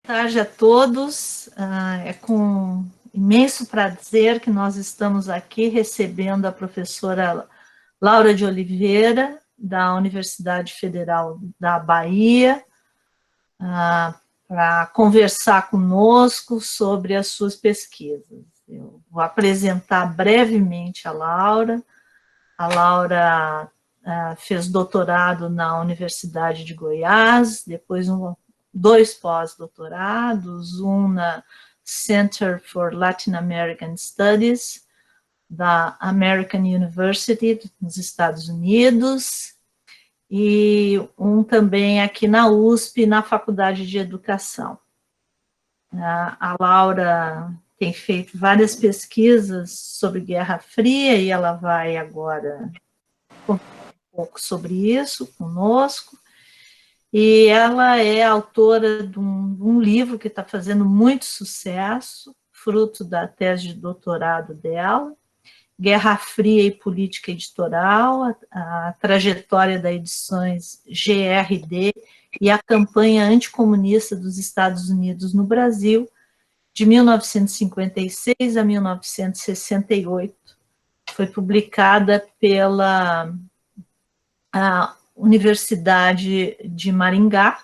Boa tarde a todos. É com imenso prazer que nós estamos aqui recebendo a professora Laura de Oliveira, da Universidade Federal da Bahia, para conversar conosco sobre as suas pesquisas. Eu vou apresentar brevemente a Laura. A Laura fez doutorado na Universidade de Goiás, depois dois pós-doutorados, um na Center for Latin American Studies, da American University, nos Estados Unidos, e um também aqui na USP, na Faculdade de Educação. A Laura tem feito várias pesquisas sobre Guerra Fria, e ela vai agora conversar um pouco sobre isso conosco. E ela é autora de um livro que está fazendo muito sucesso, fruto da tese de doutorado dela, Guerra Fria e Política Editorial, a trajetória das edições GRD e a campanha anticomunista dos Estados Unidos no Brasil, de 1956 a 1968. Foi publicada pela Universidade de Maringá,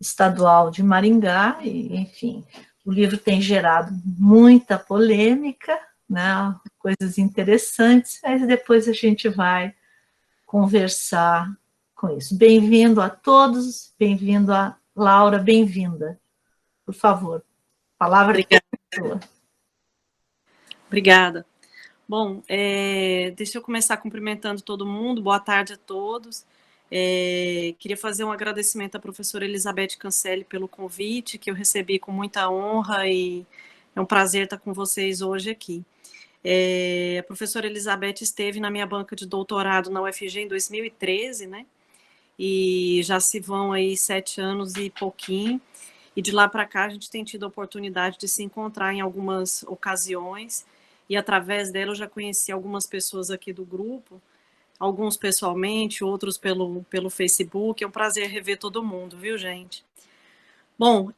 estadual de Maringá, e, enfim, o livro tem gerado muita polêmica, né, coisas interessantes, mas depois a gente vai conversar com isso. Bem-vindo a todos, bem-vindo a Laura, bem-vinda. Por favor, a palavra é sua. Obrigada. Bom, deixa eu começar cumprimentando todo mundo, boa tarde a todos. Queria fazer um agradecimento à professora Elizabeth Cancelli pelo convite, que eu recebi com muita honra e é um prazer estar com vocês hoje aqui. A professora Elizabeth esteve na minha banca de doutorado na UFG em 2013, né? E já se vão aí 7 anos e pouquinho, e de lá para cá a gente tem tido a oportunidade de se encontrar em algumas ocasiões, e através dela eu já conheci algumas pessoas aqui do grupo, alguns pessoalmente, outros pelo Facebook. É um prazer rever todo mundo, viu, gente? Bom,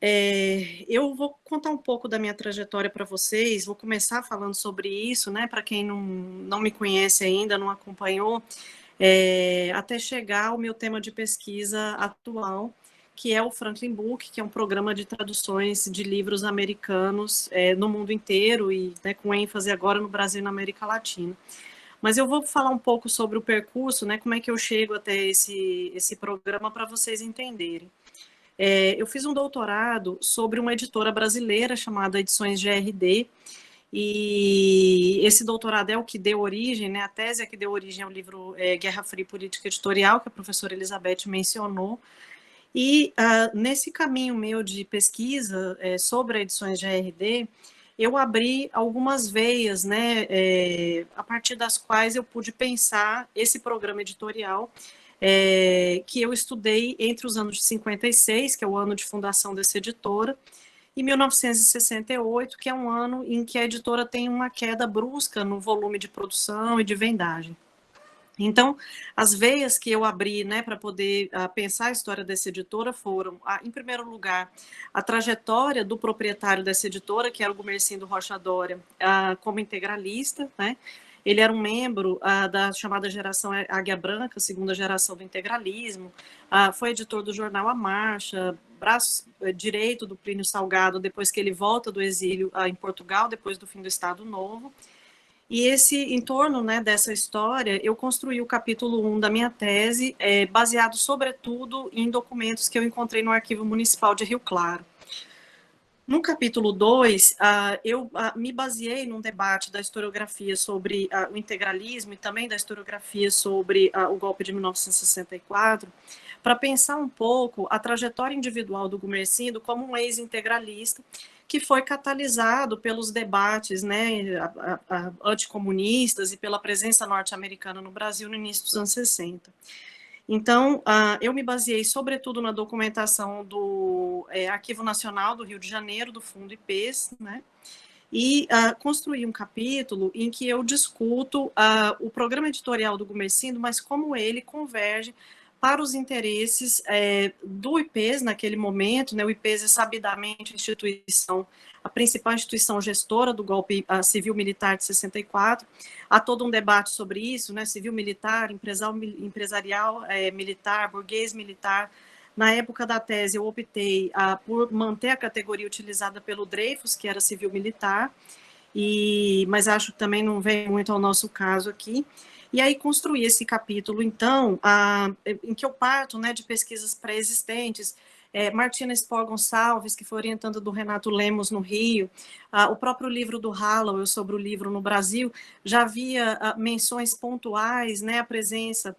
eu vou contar um pouco da minha trajetória para vocês, vou começar falando sobre isso, né, para quem não me conhece ainda, não acompanhou, até chegar ao meu tema de pesquisa atual, que é o Franklin Book, que é um programa de traduções de livros americanos no mundo inteiro e, né, com ênfase agora no Brasil e na América Latina. Mas eu vou falar um pouco sobre o percurso, né, como é que eu chego até esse programa para vocês entenderem. Eu fiz um doutorado sobre uma editora brasileira chamada Edições GRD, e esse doutorado é o que deu origem, né, a tese é que deu origem ao livro Guerra Fria e Política Editorial, que a professora Elizabeth mencionou. E nesse caminho meu de pesquisa sobre Edições GRD, eu abri algumas veias, né, a partir das quais eu pude pensar esse programa editorial que eu estudei entre os anos de 56, que é o ano de fundação dessa editora, e 1968, que é um ano em que a editora tem uma queda brusca no volume de produção e de vendagem. Então, as veias que eu abri, né, para poder pensar a história dessa editora foram, em primeiro lugar, a trajetória do proprietário dessa editora, que era o Gumercindo Rocha Dória, como integralista, né? Ele era um membro da chamada geração Águia Branca, segunda geração do integralismo, foi editor do jornal A Marcha, braço direito do Plínio Salgado, depois que ele volta do exílio em Portugal, depois do fim do Estado Novo. E em torno, né, dessa história, eu construí o capítulo 1 da minha tese, baseado, sobretudo, em documentos que eu encontrei no Arquivo Municipal de Rio Claro. No capítulo 2, eu me baseei num debate da historiografia sobre o integralismo e também da historiografia sobre o golpe de 1964, para pensar um pouco a trajetória individual do Gumercindo como um ex-integralista que foi catalisado pelos debates, né, anticomunistas e pela presença norte-americana no Brasil no início dos anos 60. Então, eu me baseei sobretudo na documentação do Arquivo Nacional do Rio de Janeiro, do Fundo IPES, né, e construí um capítulo em que eu discuto o programa editorial do Gumercindo, mas como ele converge para os interesses do IPES naquele momento, né? O IPES é sabidamente a principal instituição gestora do golpe civil-militar de 64. Há todo um debate sobre isso, né? Civil-militar, empresarial, militar, burguês militar. Na época da tese, eu optei por manter a categoria utilizada pelo Dreyfus, que era civil-militar, mas acho que também não vem muito ao nosso caso aqui. E aí construí esse capítulo, então, em que eu parto, né, de pesquisas pré-existentes, Martina Spohr Gonçalves, que foi orientanda do Renato Lemos no Rio, o próprio livro do Hallowell sobre o livro no Brasil, já havia menções pontuais, né, a presença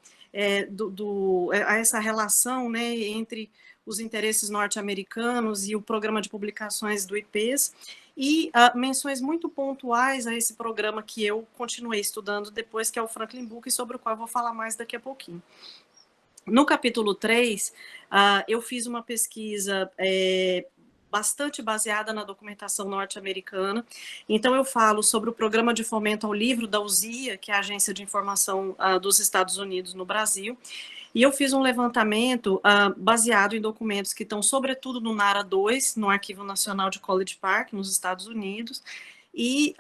a essa relação, né, entre os interesses norte-americanos e o programa de publicações do IPES, e menções muito pontuais a esse programa que eu continuei estudando depois, que é o Franklin Book, sobre o qual eu vou falar mais daqui a pouquinho. No capítulo 3, eu fiz uma pesquisa bastante baseada na documentação norte-americana. Então, eu falo sobre o Programa de Fomento ao Livro da USIA, que é a Agência de Informação dos Estados Unidos no Brasil, e eu fiz um levantamento baseado em documentos que estão, sobretudo, no NARA 2, no Arquivo Nacional de College Park, nos Estados Unidos, e,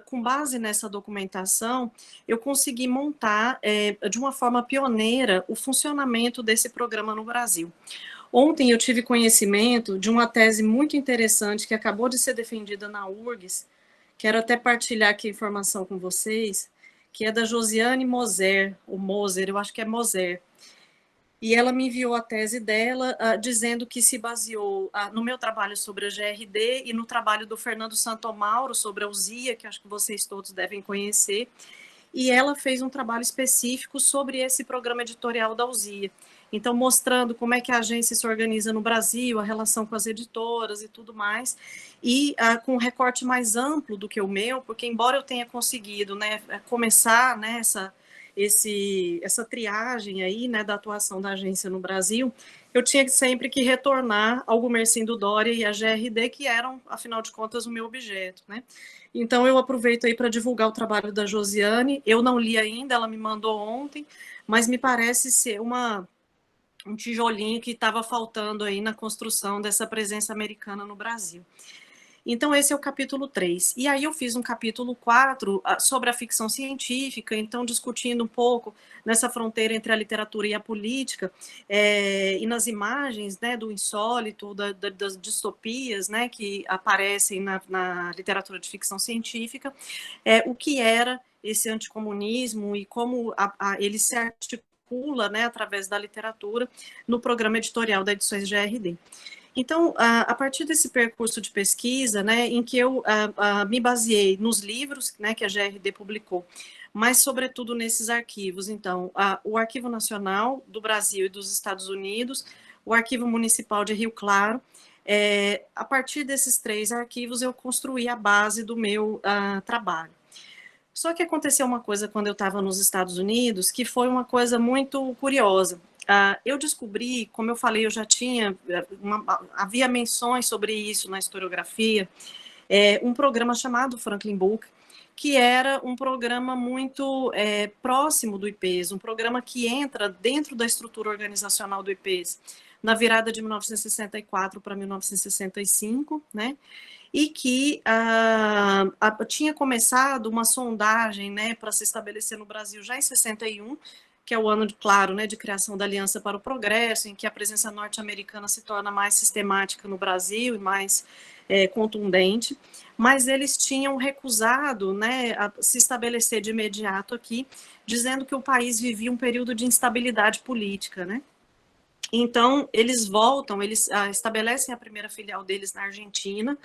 com base nessa documentação, eu consegui montar, de uma forma pioneira, o funcionamento desse programa no Brasil. Ontem eu tive conhecimento de uma tese muito interessante que acabou de ser defendida na URGS, quero até partilhar aqui a informação com vocês, que é da Josiane Moser, ou Moser, eu acho que é Moser. E ela me enviou a tese dela, dizendo que se baseou no meu trabalho sobre a GRD e no trabalho do Fernando Santomauro sobre a USIA, que acho que vocês todos devem conhecer, e ela fez um trabalho específico sobre esse programa editorial da USIA. Então, mostrando como é que a agência se organiza no Brasil, a relação com as editoras e tudo mais, e com um recorte mais amplo do que o meu, porque embora eu tenha conseguido, né, começar, né, essa triagem aí, né, da atuação da agência no Brasil, eu tinha sempre que retornar ao Gumercindo Doria e à GRD, que eram, afinal de contas, o meu objeto, né. Então, eu aproveito aí para divulgar o trabalho da Josiane. Eu não li ainda, ela me mandou ontem, mas me parece ser um tijolinho que estava faltando aí na construção dessa presença americana no Brasil. Então, esse é o capítulo 3. E aí eu fiz um capítulo 4 sobre a ficção científica, então discutindo um pouco nessa fronteira entre a literatura e a política, e nas imagens, né, do insólito, das distopias, né, que aparecem na literatura de ficção científica, o que era esse anticomunismo e como ele se articula, né, através da literatura no programa editorial da Edições GRD. Então, a partir desse percurso de pesquisa, né, em que eu me baseei nos livros, né, que a GRD publicou, mas, sobretudo, nesses arquivos. Então, o Arquivo Nacional do Brasil e dos Estados Unidos, o Arquivo Municipal de Rio Claro. A partir desses 3 arquivos, eu construí a base do meu trabalho. Só que aconteceu uma coisa quando eu estava nos Estados Unidos, que foi uma coisa muito curiosa. Eu descobri, como eu falei, eu já tinha, havia menções sobre isso na historiografia, um programa chamado Franklin Book, que era um programa muito próximo do IPES, um programa que entra dentro da estrutura organizacional do IPES, na virada de 1964 para 1965, né? E que tinha começado uma sondagem, né, para se estabelecer no Brasil já em 61, que é o ano, claro, né, de criação da Aliança para o Progresso, em que a presença norte-americana se torna mais sistemática no Brasil e mais contundente, mas eles tinham recusado, né, a se estabelecer de imediato aqui, dizendo que o país vivia um período de instabilidade política, né? Então, eles voltam, eles estabelecem a primeira filial deles na Argentina,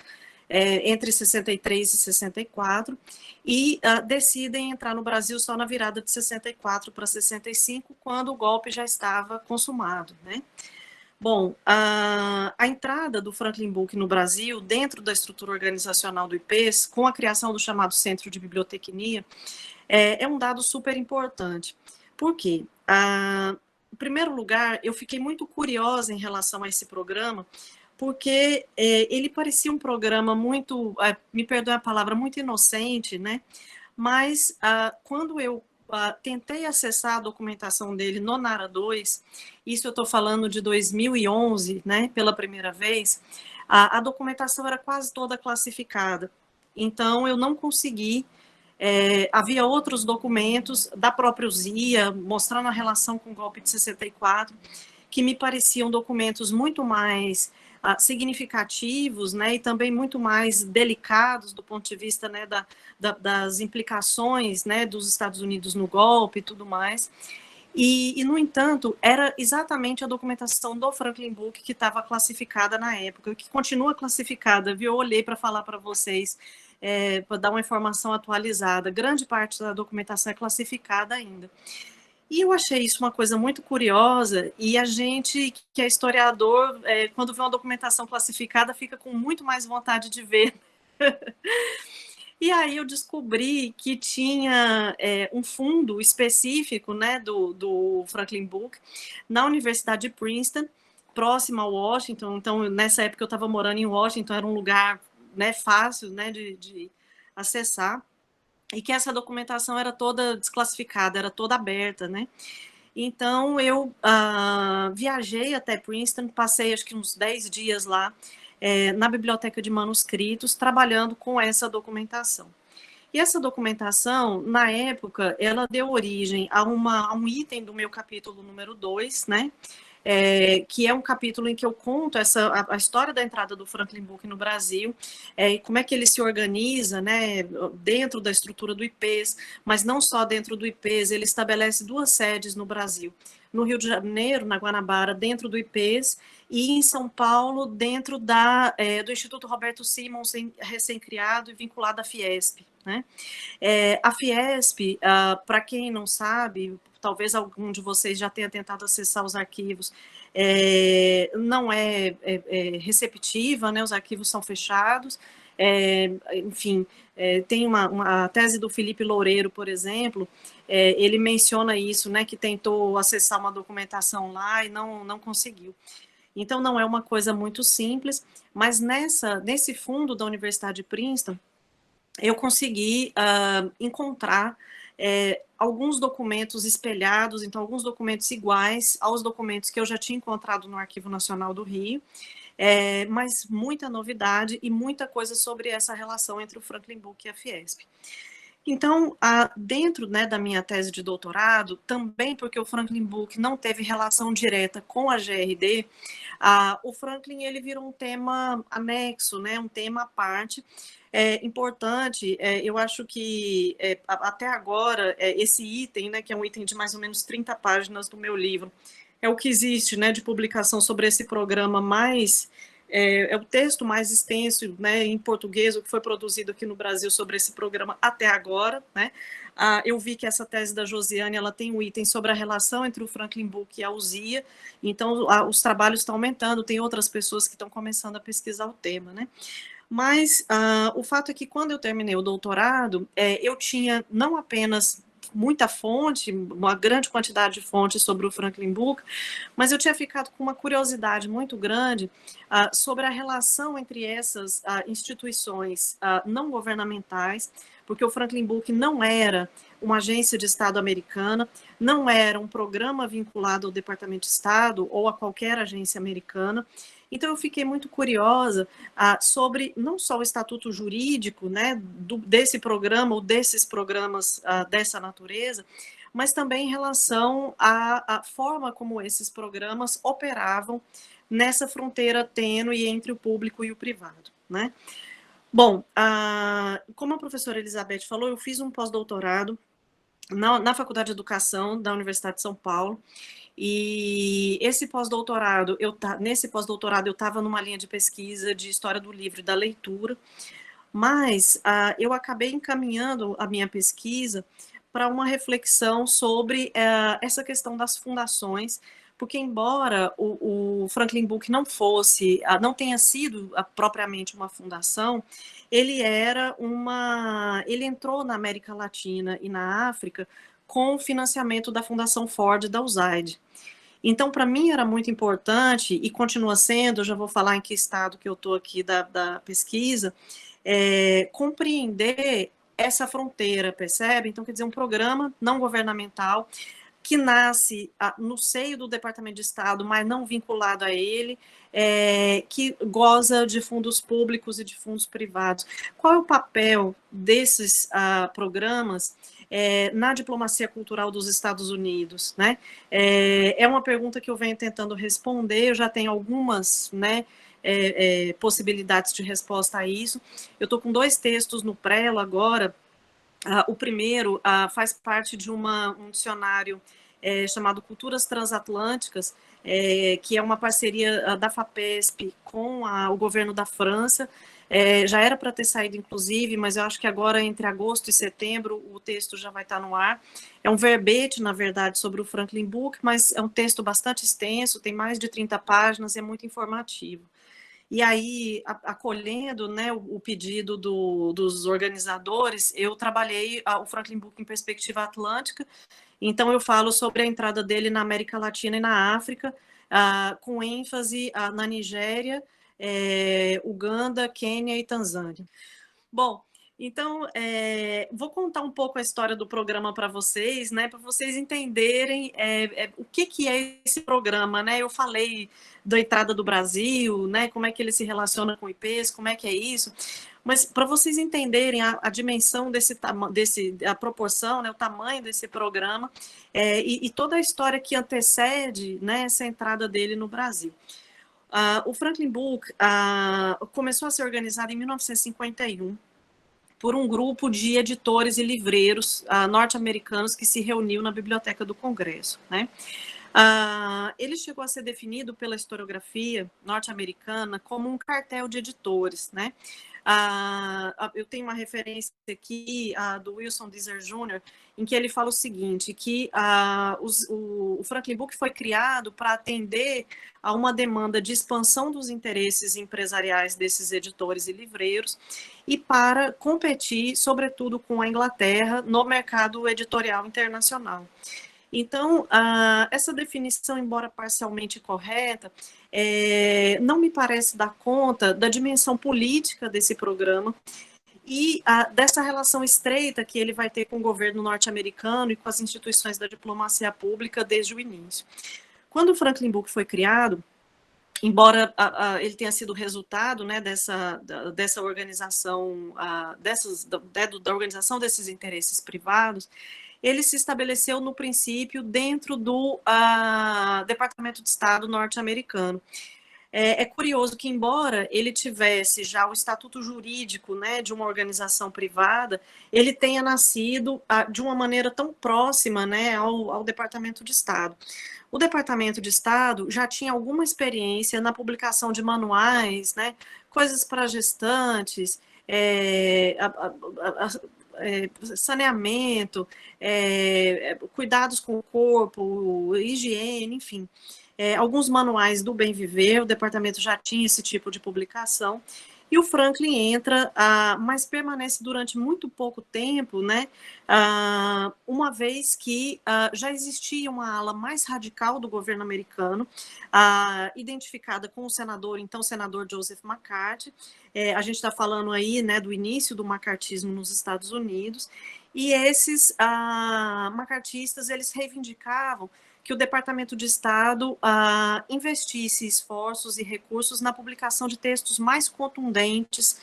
entre 63 e 64, e decidem entrar no Brasil só na virada de 64 para 65, quando o golpe já estava consumado, né? Bom, a entrada do Franklin Book no Brasil, dentro da estrutura organizacional do IPES, com a criação do chamado Centro de Bibliotecnia, é um dado super importante. Por quê? Em primeiro lugar, eu fiquei muito curiosa em relação a esse programa, porque ele parecia um programa muito, me perdoe a palavra, muito inocente, né? Mas quando eu tentei acessar a documentação dele no NARA 2, isso eu estou falando de 2011, né, pela primeira vez, a documentação era quase toda classificada. Então, eu não consegui. Havia outros documentos da própria Uzia, mostrando a relação com o golpe de 64, que me pareciam documentos muito mais significativos, né, e também muito mais delicados do ponto de vista, né, das implicações, né, dos Estados Unidos no golpe e tudo mais. E, no entanto, era exatamente a documentação do Franklin Book que estava classificada na época, que continua classificada, viu? Eu olhei para falar para vocês, para dar uma informação atualizada. Grande parte da documentação é classificada ainda. E eu achei isso uma coisa muito curiosa, e a gente, que é historiador, quando vê uma documentação classificada, fica com muito mais vontade de ver. E aí eu descobri que tinha um fundo específico, né, do Franklin Book na Universidade de Princeton, próximo a Washington. Então, nessa época eu estava morando em Washington, era um lugar, né, fácil, né, de acessar, e que essa documentação era toda desclassificada, era toda aberta, né. Então, eu viajei até Princeton, passei acho que uns 10 dias lá, na biblioteca de manuscritos, trabalhando com essa documentação. E essa documentação, na época, ela deu origem a um item do meu capítulo número 2, né? Que é um capítulo em que eu conto a história da entrada do Franklin Book no Brasil, e como é que ele se organiza, né, dentro da estrutura do IPES, mas não só dentro do IPES, ele estabelece 2 sedes no Brasil, no Rio de Janeiro, na Guanabara, dentro do IPES, e em São Paulo, dentro do Instituto Roberto Simons, recém-criado e vinculado à Fiesp, né? A Fiesp, para quem não sabe, talvez algum de vocês já tenha tentado acessar os arquivos, não é receptiva, né? Os arquivos são fechados, enfim, tem uma tese do Felipe Loureiro, por exemplo, ele menciona isso, né, que tentou acessar uma documentação lá e não conseguiu. Então, não é uma coisa muito simples, mas nesse fundo da Universidade de Princeton, eu consegui encontrar alguns documentos espelhados, então alguns documentos iguais aos documentos que eu já tinha encontrado no Arquivo Nacional do Rio, mas muita novidade e muita coisa sobre essa relação entre o Franklin Book e a Fiesp. Então, dentro, né, da minha tese de doutorado, também porque o Franklin Book não teve relação direta com a GRD, o Franklin ele virou um tema anexo, né, um tema à parte, importante. Eu acho que até agora esse item, né, que é um item de mais ou menos 30 páginas do meu livro, é o que existe, né, de publicação sobre esse programa mais... É o texto mais extenso, né, em português, o que foi produzido aqui no Brasil sobre esse programa até agora, né. Eu vi que essa tese da Josiane, ela tem um item sobre a relação entre o Franklin Book e a Uzia, então os trabalhos estão aumentando, tem outras pessoas que estão começando a pesquisar o tema, né. Mas o fato é que quando eu terminei o doutorado, eu tinha não apenas muita fonte, uma grande quantidade de fontes sobre o Franklin Book, mas eu tinha ficado com uma curiosidade muito grande sobre a relação entre essas instituições não governamentais, porque o Franklin Book não era uma agência de Estado americana, não era um programa vinculado ao Departamento de Estado ou a qualquer agência americana. Então, eu fiquei muito curiosa sobre não só o estatuto jurídico, né, desse programa ou desses programas dessa natureza, mas também em relação à forma como esses programas operavam nessa fronteira tênue entre o público e o privado, né? Bom, como a professora Elizabeth falou, eu fiz um pós-doutorado na Faculdade de Educação da Universidade de São Paulo, e nesse pós-doutorado eu estava numa linha de pesquisa de história do livro e da leitura, mas eu acabei encaminhando a minha pesquisa para uma reflexão sobre essa questão das fundações, porque embora o Franklin Book não tenha sido propriamente uma fundação, ele entrou na América Latina e na África com o financiamento da Fundação Ford da USAID. Então, para mim era muito importante, e continua sendo, eu já vou falar em que estado que eu estou aqui da pesquisa, compreender essa fronteira, percebe? Então, quer dizer, um programa não governamental que nasce no seio do Departamento de Estado, mas não vinculado a ele, que goza de fundos públicos e de fundos privados. Qual é o papel desses programas na diplomacia cultural dos Estados Unidos, né? É uma pergunta que eu venho tentando responder, eu já tenho algumas, né, possibilidades de resposta a isso. Eu estou com 2 textos no Prelo agora. O primeiro faz parte de um dicionário chamado Culturas Transatlânticas, que é uma parceria da FAPESP com o governo da França. Já era para ter saído, inclusive, mas eu acho que agora, entre agosto e setembro, o texto já vai estar no ar. É um verbete, na verdade, sobre o Franklin Book, mas é um texto bastante extenso, tem mais de 30 páginas, é muito informativo. E aí, acolhendo, né, o pedido dos organizadores, eu trabalhei o Franklin Book em perspectiva atlântica. Então, eu falo sobre a entrada dele na América Latina e na África, com ênfase na Nigéria, Uganda, Quênia e Tanzânia. Bom, então, vou contar um pouco a história do programa para vocês, né, para vocês entenderem o que é esse programa, né? Eu falei da entrada do Brasil, né, como é que ele se relaciona com o IPES, como é que é isso, mas para vocês entenderem a dimensão a proporção, né, o tamanho desse programa e toda a história que antecede, né, essa entrada dele no Brasil. O Franklin Book começou a ser organizado em 1951, por um grupo de editores e livreiros norte-americanos que se reuniu na Biblioteca do Congresso, né? Ele chegou a ser definido pela historiografia norte-americana como um cartel de editores, né? Eu tenho uma referência aqui do Wilson Deezer Jr., em que ele fala o seguinte, que o Franklin Book foi criado para atender a uma demanda de expansão dos interesses empresariais desses editores e livreiros e para competir, sobretudo, com a Inglaterra no mercado editorial internacional. Então, essa definição, embora parcialmente correta, não me parece dar conta da dimensão política desse programa e dessa relação estreita que ele vai ter com o governo norte-americano e com as instituições da diplomacia pública desde o início. Quando o Franklin Book foi criado, embora ele tenha sido resultado, né, dessa organização, da organização desses interesses privados, ele se estabeleceu no princípio dentro do Departamento de Estado norte-americano. É curioso que, embora ele tivesse já o estatuto jurídico, né, de uma organização privada, ele tenha nascido de uma maneira tão próxima, né, ao Departamento de Estado. O Departamento de Estado já tinha alguma experiência na publicação de manuais, né, coisas para gestantes, saneamento, cuidados com o corpo, higiene, enfim. Alguns manuais do bem viver, o departamento já tinha esse tipo de publicação, e o Franklin entra, mas permanece durante muito pouco tempo, né, uma vez que já existia uma ala mais radical do governo americano, identificada com o senador, então senador Joseph McCarthy. A gente está falando aí, né, do início do macartismo nos Estados Unidos, e esses macartistas, eles reivindicavam que o Departamento de Estado investisse esforços e recursos na publicação de textos mais contundentes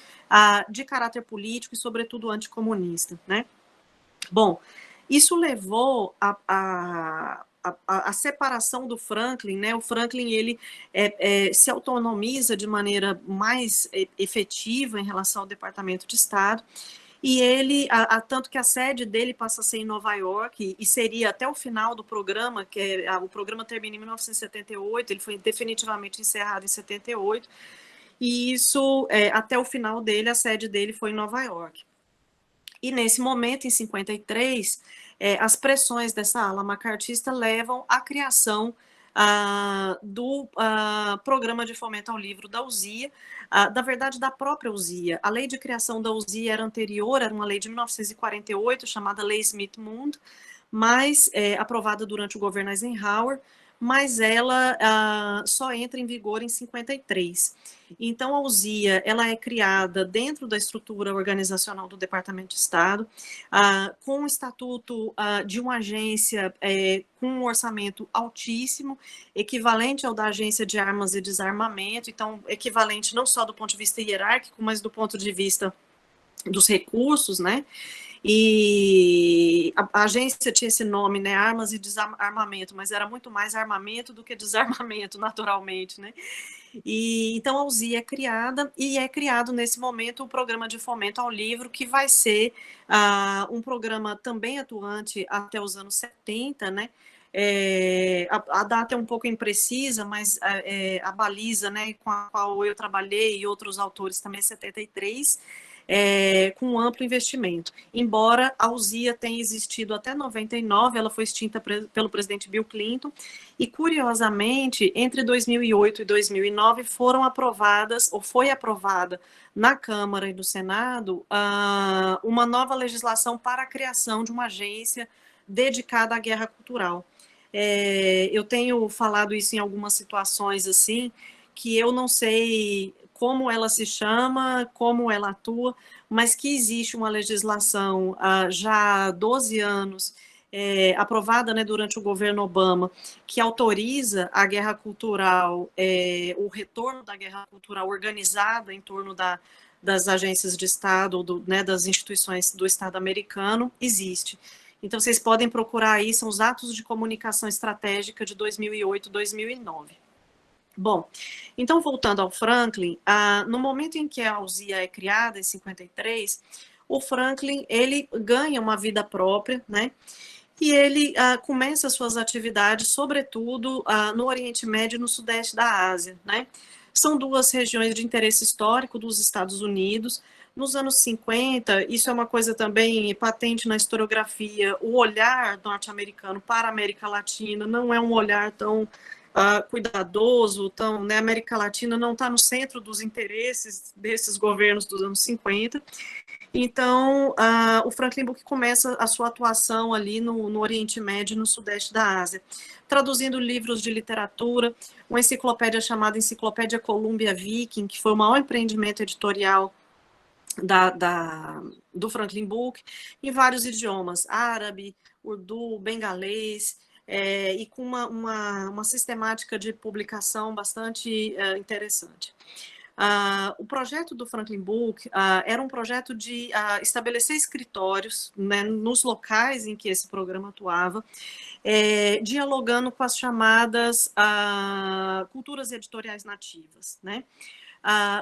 de caráter político e, sobretudo, anticomunista, né? Bom, isso levou a separação do Franklin, né? O Franklin, ele se autonomiza de maneira mais efetiva em relação ao Departamento de Estado, e ele, tanto que a sede dele passa a ser em Nova York, e seria até o final do programa, o programa termina em 1978, ele foi definitivamente encerrado em 78, e isso, até o final dele, a sede dele foi em Nova York. E nesse momento, em 53, as pressões dessa ala macartista levam à criação do programa de fomento ao livro da USIA, da verdade, da própria USIA. A lei de criação da USIA era anterior, era uma lei de 1948, chamada Lei Smith-Mund, mas aprovada durante o governo Eisenhower, mas ela só entra em vigor em 53. Então, a USIA, ela é criada dentro da estrutura organizacional do Departamento de Estado, com o estatuto de uma agência com um orçamento altíssimo, equivalente ao da Agência de Armas e Desarmamento, então, equivalente não só do ponto de vista hierárquico, mas do ponto de vista dos recursos, né? E a agência tinha esse nome, né, Armas e Desarmamento, mas era muito mais armamento do que desarmamento, naturalmente, né? E então a USIA é criada, e é criado nesse momento o programa de fomento ao livro, que vai ser um programa também atuante até os anos 70, né? A data é um pouco imprecisa, mas a baliza, né, com a qual eu trabalhei e outros autores também é 73, com amplo investimento. Embora a USIA tenha existido até 99, ela foi extinta pelo presidente Bill Clinton, e curiosamente, entre 2008 e 2009 foram aprovadas, ou foi aprovada na Câmara e no Senado, uma nova legislação para a criação de uma agência dedicada à guerra cultural. Eu tenho falado isso em algumas situações assim, que eu não sei como ela se chama, como ela atua, mas que existe uma legislação já há 12 anos, aprovada, né, durante o governo Obama, que autoriza a guerra cultural, o retorno da guerra cultural organizada em torno das agências de Estado, né, das instituições do Estado americano, existe. Então, vocês podem procurar aí, são os atos de comunicação estratégica de 2008, 2009. Bom, então voltando ao Franklin, no momento em que a USIA é criada, em 53, o Franklin, ele ganha uma vida própria, né? E ele começa suas atividades, sobretudo, no Oriente Médio e no Sudeste da Ásia, né? São duas regiões de interesse histórico dos Estados Unidos. Nos anos 50, isso é uma coisa também patente na historiografia, o olhar norte-americano para a América Latina não é um olhar tão cuidadoso, tão, né, a América Latina não está no centro dos interesses desses governos dos anos 50. Então, o Franklin Book começa a sua atuação ali no Oriente Médio e no Sudeste da Ásia, traduzindo livros de literatura, uma enciclopédia chamada Enciclopédia Columbia Viking, que foi o maior empreendimento editorial do Franklin Book, em vários idiomas, árabe, urdu, bengalês, e com uma sistemática de publicação bastante interessante. O projeto do Franklin Book era um projeto de estabelecer escritórios, né, nos locais em que esse programa atuava, dialogando com as chamadas culturas editoriais nativas, né?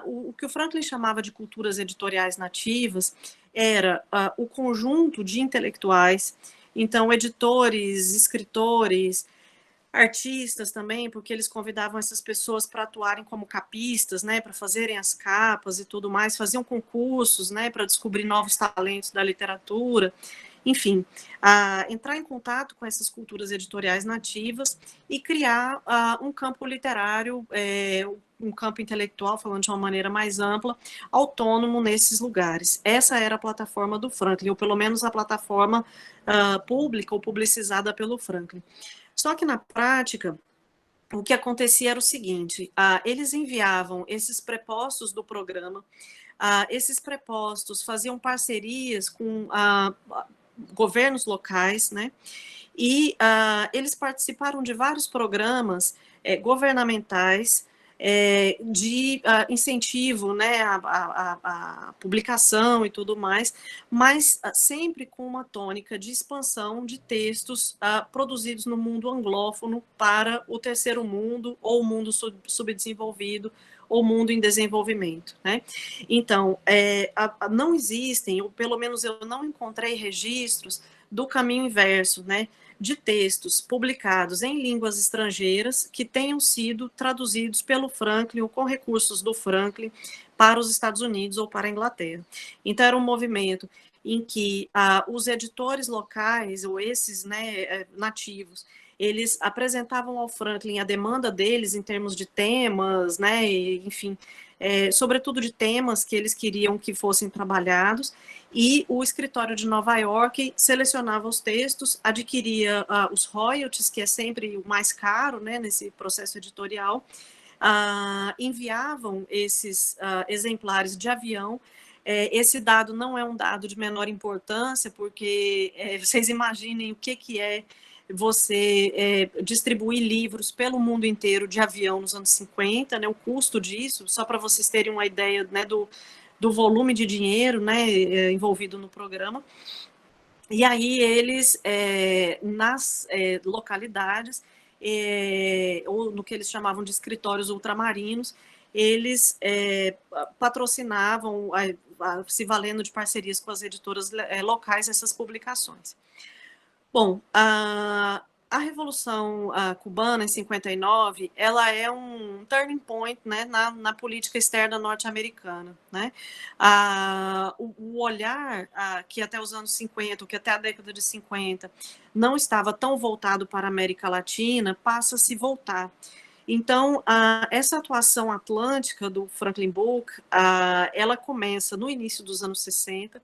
O que o Franklin chamava de culturas editoriais nativas era o conjunto de intelectuais, então editores, escritores, artistas também, porque eles convidavam essas pessoas para atuarem como capistas, né, para fazerem as capas e tudo mais, faziam concursos, né, para descobrir novos talentos da literatura, enfim, entrar em contato com essas culturas editoriais nativas e criar um campo literário, um campo intelectual, falando de uma maneira mais ampla, autônomo nesses lugares. Essa era a plataforma do Franklin, ou pelo menos a plataforma pública ou publicizada pelo Franklin. Só que na prática, o que acontecia era o seguinte, eles enviavam esses prepostos do programa, esses prepostos faziam parcerias com governos locais, né? E eles participaram de vários programas governamentais de incentivo, né, a publicação e tudo mais, mas sempre com uma tônica de expansão de textos produzidos no mundo anglófono para o terceiro mundo, ou o mundo subdesenvolvido, ou mundo em desenvolvimento, né? Então, não existem, ou pelo menos eu não encontrei registros do caminho inverso, né? De textos publicados em línguas estrangeiras que tenham sido traduzidos pelo Franklin ou com recursos do Franklin para os Estados Unidos ou para a Inglaterra. Então, era um movimento em que os editores locais, ou esses, né, nativos, eles apresentavam ao Franklin a demanda deles em termos de temas, né, e, enfim, sobretudo de temas que eles queriam que fossem trabalhados, e o escritório de Nova York selecionava os textos, adquiria os royalties, que é sempre o mais caro, né, nesse processo editorial, enviavam esses exemplares de avião. Esse dado não é um dado de menor importância, porque vocês imaginem o que é você distribuir livros pelo mundo inteiro de avião nos anos 50, né, o custo disso, só para vocês terem uma ideia, né, do volume de dinheiro, né, envolvido no programa. E aí eles, nas localidades, ou no que eles chamavam de escritórios ultramarinos, eles patrocinavam, se valendo de parcerias com as editoras locais, essas publicações. Bom, a Revolução Cubana, em 59, ela é um turning point, né, na política externa norte-americana, né? O olhar que até os anos 50, que até a década de 50, não estava tão voltado para a América Latina, passa a se voltar. Então, essa atuação atlântica do Franklin Book, ela começa no início dos anos 60.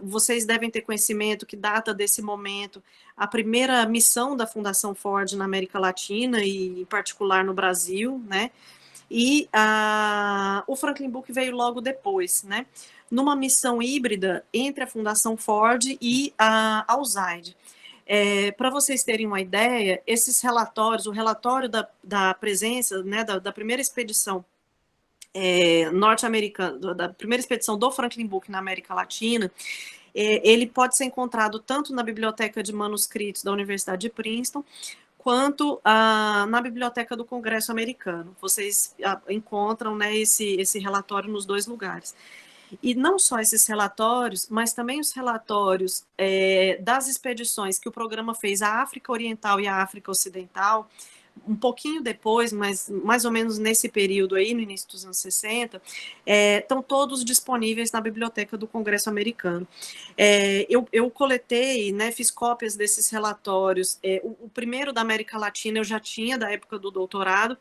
Vocês devem ter conhecimento que data desse momento a primeira missão da Fundação Ford na América Latina e, em particular, no Brasil, né? E o Franklin Book veio logo depois, né? Numa missão híbrida entre a Fundação Ford e a USAID. Para vocês terem uma ideia, esses relatórios, o relatório da presença, né, da primeira expedição norte-americana, da primeira expedição do Franklin Book na América Latina, ele pode ser encontrado tanto na Biblioteca de Manuscritos da Universidade de Princeton, quanto na Biblioteca do Congresso Americano. Vocês encontram, né, esse relatório nos dois lugares. E não só esses relatórios, mas também os relatórios das expedições que o programa fez à África Oriental e à África Ocidental, um pouquinho depois, mas mais ou menos nesse período aí, no início dos anos 60, estão todos disponíveis na Biblioteca do Congresso Americano. Eu coletei, né, fiz cópias desses relatórios. O primeiro da América Latina eu já tinha, da época do doutorado,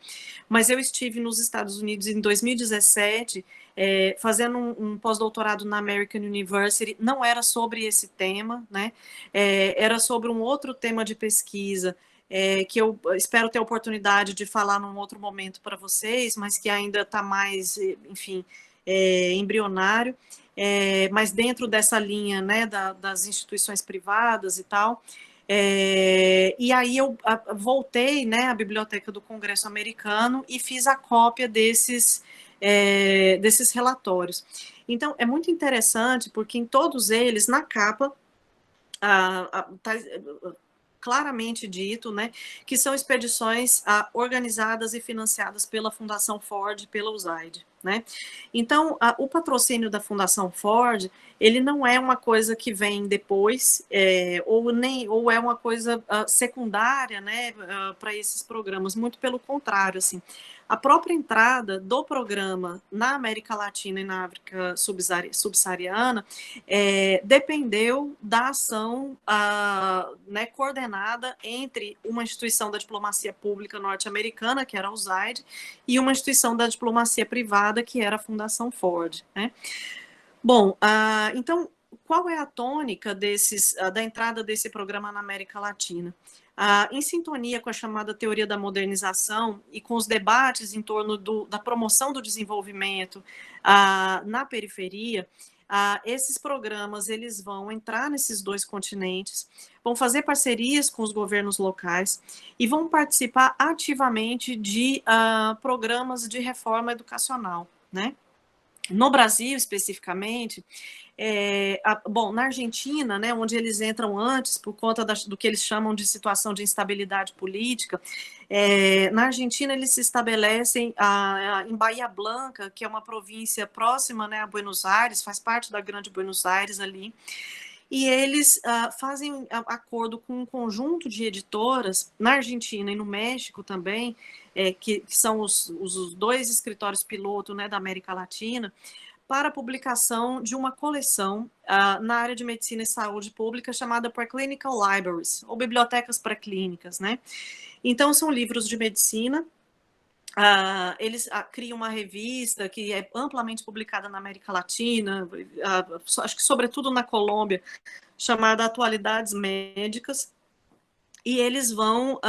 mas eu estive nos Estados Unidos em 2017, fazendo um pós-doutorado na American University. Não era sobre esse tema, né, era sobre um outro tema de pesquisa, que eu espero ter a oportunidade de falar num outro momento para vocês, mas que ainda está mais, enfim, embrionário, mas dentro dessa linha, né, das instituições privadas e tal. E aí eu voltei, né, à Biblioteca do Congresso Americano e fiz a cópia desses relatórios. Então, é muito interessante, porque em todos eles, na capa, tá claramente dito, né, que são expedições organizadas e financiadas pela Fundação Ford, pela USAID, né? Então, o patrocínio da Fundação Ford, ele não é uma coisa que vem depois, ou é uma coisa secundária, né, para esses programas, muito pelo contrário, assim. A própria entrada do programa na América Latina e na África subsaariana dependeu da ação né, coordenada entre uma instituição da diplomacia pública norte-americana, que era a USAID, e uma instituição da diplomacia privada, que era a Fundação Ford, né? Bom, então, qual é a tônica da entrada desse programa na América Latina? Em sintonia com a chamada teoria da modernização e com os debates em torno da promoção do desenvolvimento na periferia, esses programas eles vão entrar nesses dois continentes, vão fazer parcerias com os governos locais e vão participar ativamente de programas de reforma educacional, né? No Brasil, especificamente, bom, na Argentina, né, onde eles entram antes, por conta do que eles chamam de situação de instabilidade política, na Argentina eles se estabelecem em Bahia Blanca, que é uma província próxima, né, a Buenos Aires, faz parte da Grande Buenos Aires ali, e eles fazem acordo com um conjunto de editoras, na Argentina e no México também, que são os dois escritórios piloto, né, da América Latina, para a publicação de uma coleção na área de medicina e saúde pública chamada Preclinical Libraries, ou bibliotecas pré-clínicas, né? Então, são livros de medicina. Eles criam uma revista que é amplamente publicada na América Latina, acho que sobretudo na Colômbia, chamada Atualidades Médicas, e eles vão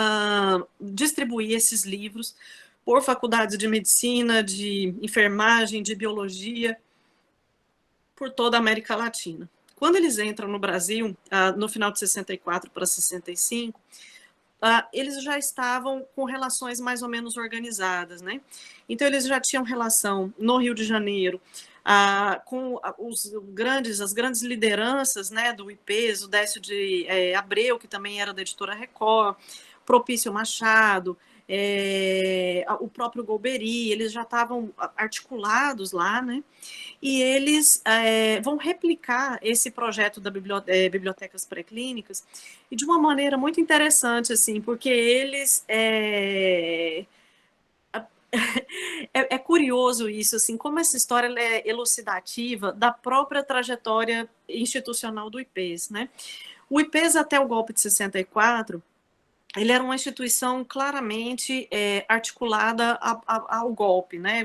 distribuir esses livros por faculdades de medicina, de enfermagem, de biologia, por toda a América Latina. Quando eles entram no Brasil, no final de 64 para 65, eles já estavam com relações mais ou menos organizadas, né? Então, eles já tinham relação no Rio de Janeiro com as grandes lideranças, né, do IPES, o Décio de Abreu, que também era da editora Record, Propício Machado, o próprio Golbery, eles já estavam articulados lá, né? E eles vão replicar esse projeto da bibliotecas pré-clínicas e de uma maneira muito interessante, assim, porque eles é curioso isso, assim, como essa história é elucidativa da própria trajetória institucional do IPES, né? O IPES, até o golpe de 64, ele era uma instituição claramente articulada ao golpe, né?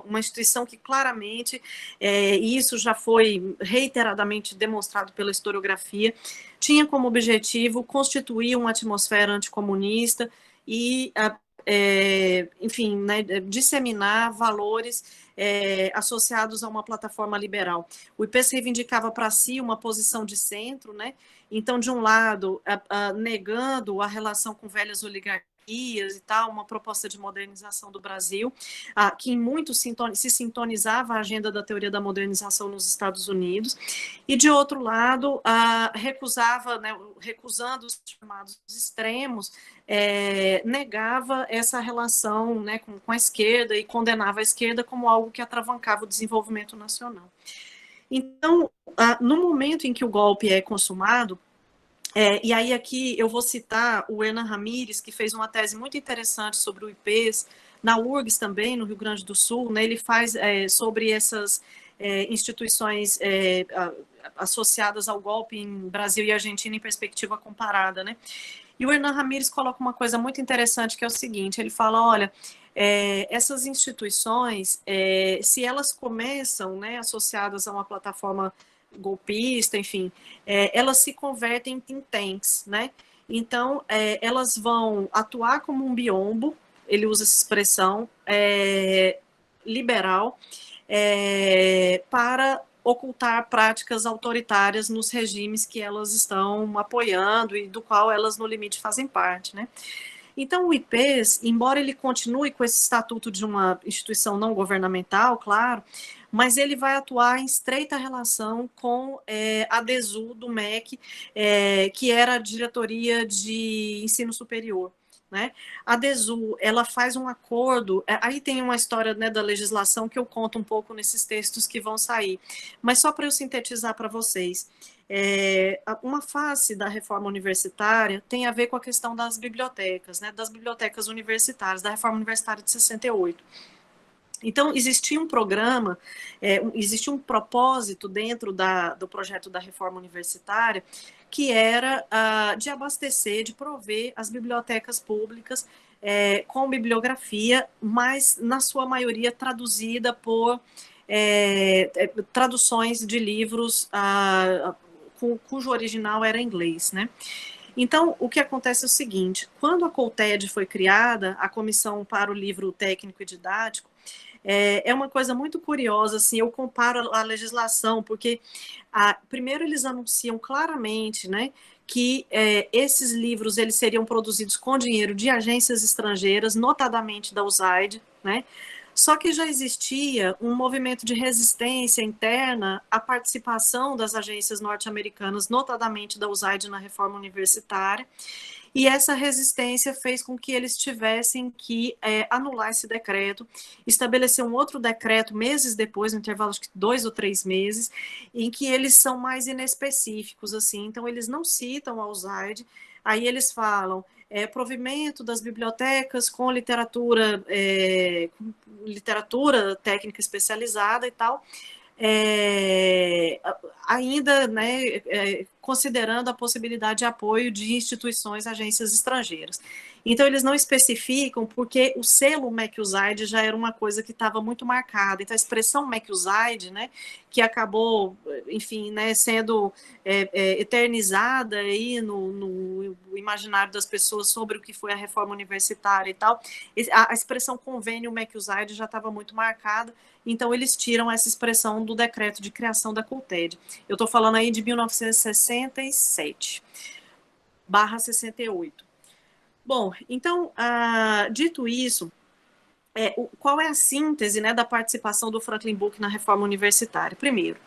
Uma instituição que claramente, e isso já foi reiteradamente demonstrado pela historiografia, tinha como objetivo constituir uma atmosfera anticomunista e enfim, né, disseminar valores associados a uma plataforma liberal. O IPES reivindicava para si uma posição de centro, né? Então, de um lado, negando a relação com velhas oligarquias e tal, uma proposta de modernização do Brasil, que em muito se sintonizava a agenda da teoria da modernização nos Estados Unidos, e de outro lado, recusava, né, recusando os chamados extremos, negava essa relação, né, com a esquerda e condenava a esquerda como algo que atravancava o desenvolvimento nacional. Então, no momento em que o golpe é consumado, e aí aqui eu vou citar o Hernan Ramírez, que fez uma tese muito interessante sobre o IPES, na URGS também, no Rio Grande do Sul, né, ele faz sobre essas instituições associadas ao golpe em Brasil e Argentina em perspectiva comparada, né? E o Hernan Ramírez coloca uma coisa muito interessante, que é o seguinte, ele fala, olha, essas instituições, se elas começam, né, associadas a uma plataforma golpista, enfim, elas se convertem em think tanks, né? Então, elas vão atuar como um biombo, ele usa essa expressão, liberal, para ocultar práticas autoritárias nos regimes que elas estão apoiando e do qual elas, no limite, fazem parte, né? Então, o IPES, embora ele continue com esse estatuto de uma instituição não governamental, claro, mas ele vai atuar em estreita relação com a DESU do MEC, que era a Diretoria de Ensino Superior. Né? A DESU, ela faz um acordo, aí tem uma história, né, da legislação que eu conto um pouco nesses textos que vão sair, mas só para eu sintetizar para vocês, uma face da reforma universitária tem a ver com a questão das bibliotecas, né, das bibliotecas universitárias, da reforma universitária de 68. Então, existia um programa, existia um propósito dentro do projeto da reforma universitária, que era de abastecer, de prover as bibliotecas públicas com bibliografia, mas, na sua maioria, traduzida por traduções de livros cujo original era inglês, né? Então, o que acontece é o seguinte, quando a COLTED foi criada, a Comissão para o Livro Técnico e Didático, é uma coisa muito curiosa, assim, eu comparo a legislação, porque primeiro eles anunciam claramente, né, que esses livros eles seriam produzidos com dinheiro de agências estrangeiras, notadamente da USAID, né, só que já existia um movimento de resistência interna à participação das agências norte-americanas, notadamente da USAID na reforma universitária, e essa resistência fez com que eles tivessem que anular esse decreto, estabelecer um outro decreto meses depois, no intervalo de 2 ou 3 meses, em que eles são mais inespecíficos, assim, então eles não citam a USAID, aí eles falam provimento das bibliotecas com literatura técnica especializada e tal, ainda, né, considerando a possibilidade de apoio de instituições, agências estrangeiras. Então, eles não especificam porque o selo MEC-USAID já era uma coisa que estava muito marcada. Então, a expressão MEC-USAID, né, que acabou, enfim, né, sendo eternizada aí no imaginário das pessoas sobre o que foi a reforma universitária e tal, a expressão convênio MEC-USAID já estava muito marcada, então eles tiram essa expressão do decreto de criação da CULTED. Eu estou falando aí de 1967/68. Bom, então, dito isso, qual é a síntese, né, da participação do Franklin Book na reforma universitária? Primeiro,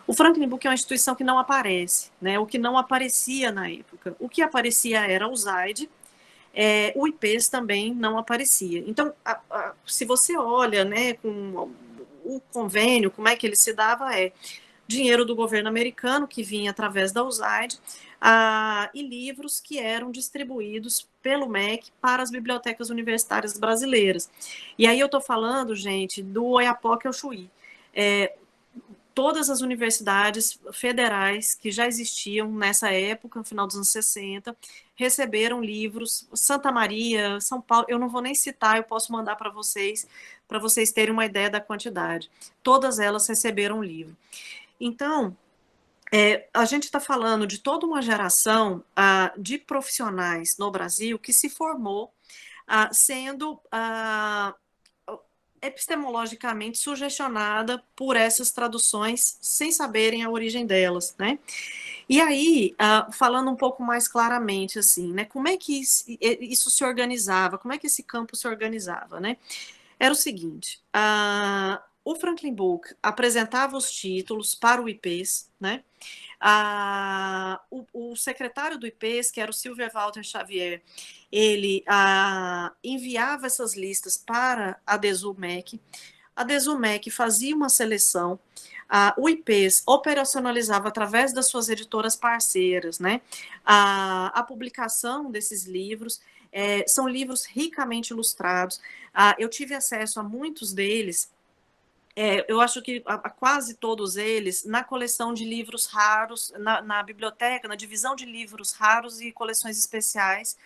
o Franklin Book é uma instituição que não aparece, né, o que não aparecia na época. O que aparecia era o USAID, o IPES também não aparecia. Então, se você olha, né, com o convênio, como é que ele se dava, dinheiro do governo americano, que vinha através da USAID, e livros que eram distribuídos pelo MEC para as bibliotecas universitárias brasileiras. E aí eu estou falando, gente, do Oiapoque ao Chuí. Todas as universidades federais que já existiam nessa época, no final dos anos 60, receberam livros. Santa Maria, São Paulo, eu não vou nem citar, eu posso mandar para vocês terem uma ideia da quantidade. Todas elas receberam livro. Então, a gente está falando de toda uma geração de profissionais no Brasil que se formou sendo epistemologicamente sugestionada por essas traduções sem saberem a origem delas, né? E aí, falando um pouco mais claramente, assim, né? Como é que isso se organizava? Como é que esse campo se organizava, né? Era o seguinte, o Franklin Book apresentava os títulos para o IPES, né? O secretário do IPES, que era o Silvio Walter Xavier, ele enviava essas listas para a DESUMEC. A DESUMEC fazia uma seleção, o IPES operacionalizava através das suas editoras parceiras, né, a publicação desses livros. São livros ricamente ilustrados. Eu tive acesso a muitos deles, eu acho que a quase todos eles, na coleção de livros raros, na biblioteca, na divisão de livros raros e coleções especiais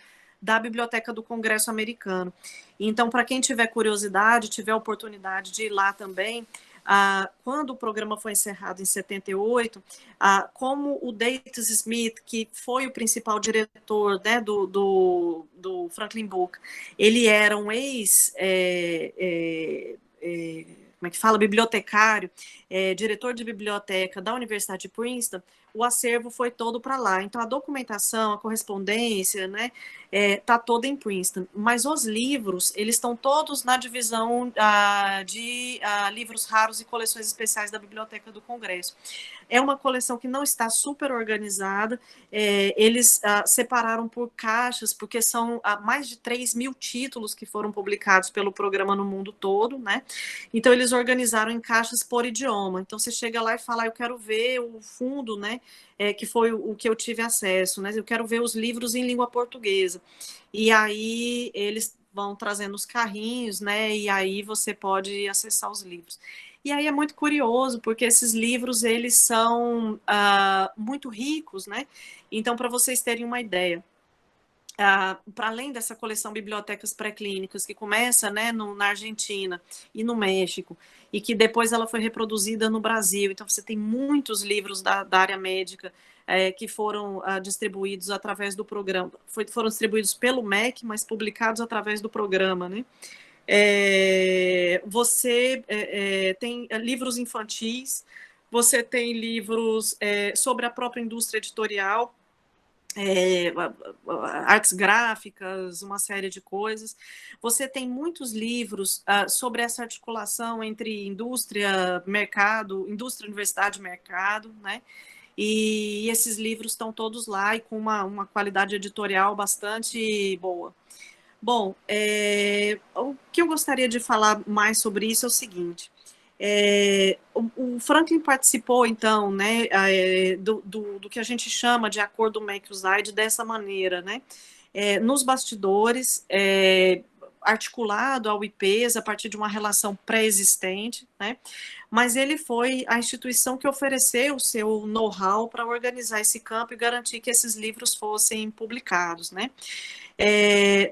da Biblioteca do Congresso Americano. Então, para quem tiver curiosidade, tiver oportunidade de ir lá também, quando o programa foi encerrado em 78, como o Datus Smith, que foi o principal diretor, né, do Franklin Book, ele era um como é que fala, bibliotecário, diretor de biblioteca da Universidade de Princeton, o acervo foi todo para lá. Então, a documentação, a correspondência, né, tá toda em Princeton. Mas os livros, eles estão todos na divisão de livros raros e coleções especiais da Biblioteca do Congresso. É uma coleção que não está super organizada, eles separaram por caixas, porque são mais de 3.000 títulos que foram publicados pelo programa no mundo todo, né? Então, eles organizaram em caixas por idioma. Então, você chega lá e fala, eu quero ver o fundo, né? Que foi o que eu tive acesso, né? Eu quero ver os livros em língua portuguesa. E aí, eles vão trazendo os carrinhos, né? E aí você pode acessar os livros. E aí é muito curioso, porque esses livros, eles são muito ricos, né? Então, para vocês terem uma ideia, para além dessa coleção Bibliotecas Pré-Clínicas, que começa, né, na Argentina e no México, e que depois ela foi reproduzida no Brasil. Então, você tem muitos livros da área médica que foram distribuídos através do programa. Foram distribuídos pelo MEC, mas publicados através do programa, né? Você tem livros infantis, você tem livros sobre a própria indústria editorial, artes gráficas, uma série de coisas. Você tem muitos livros sobre essa articulação entre indústria, mercado, indústria, universidade, mercado, né? E esses livros estão todos lá e com uma qualidade editorial bastante boa. Bom, o que eu gostaria de falar mais sobre isso é o seguinte. O Franklin participou, então, né, do que a gente chama de acordo MEC-USAID dessa maneira, né? Nos bastidores, articulado ao IPES a partir de uma relação pré-existente, né? Mas ele foi a instituição que ofereceu o seu know-how para organizar esse campo e garantir que esses livros fossem publicados, né?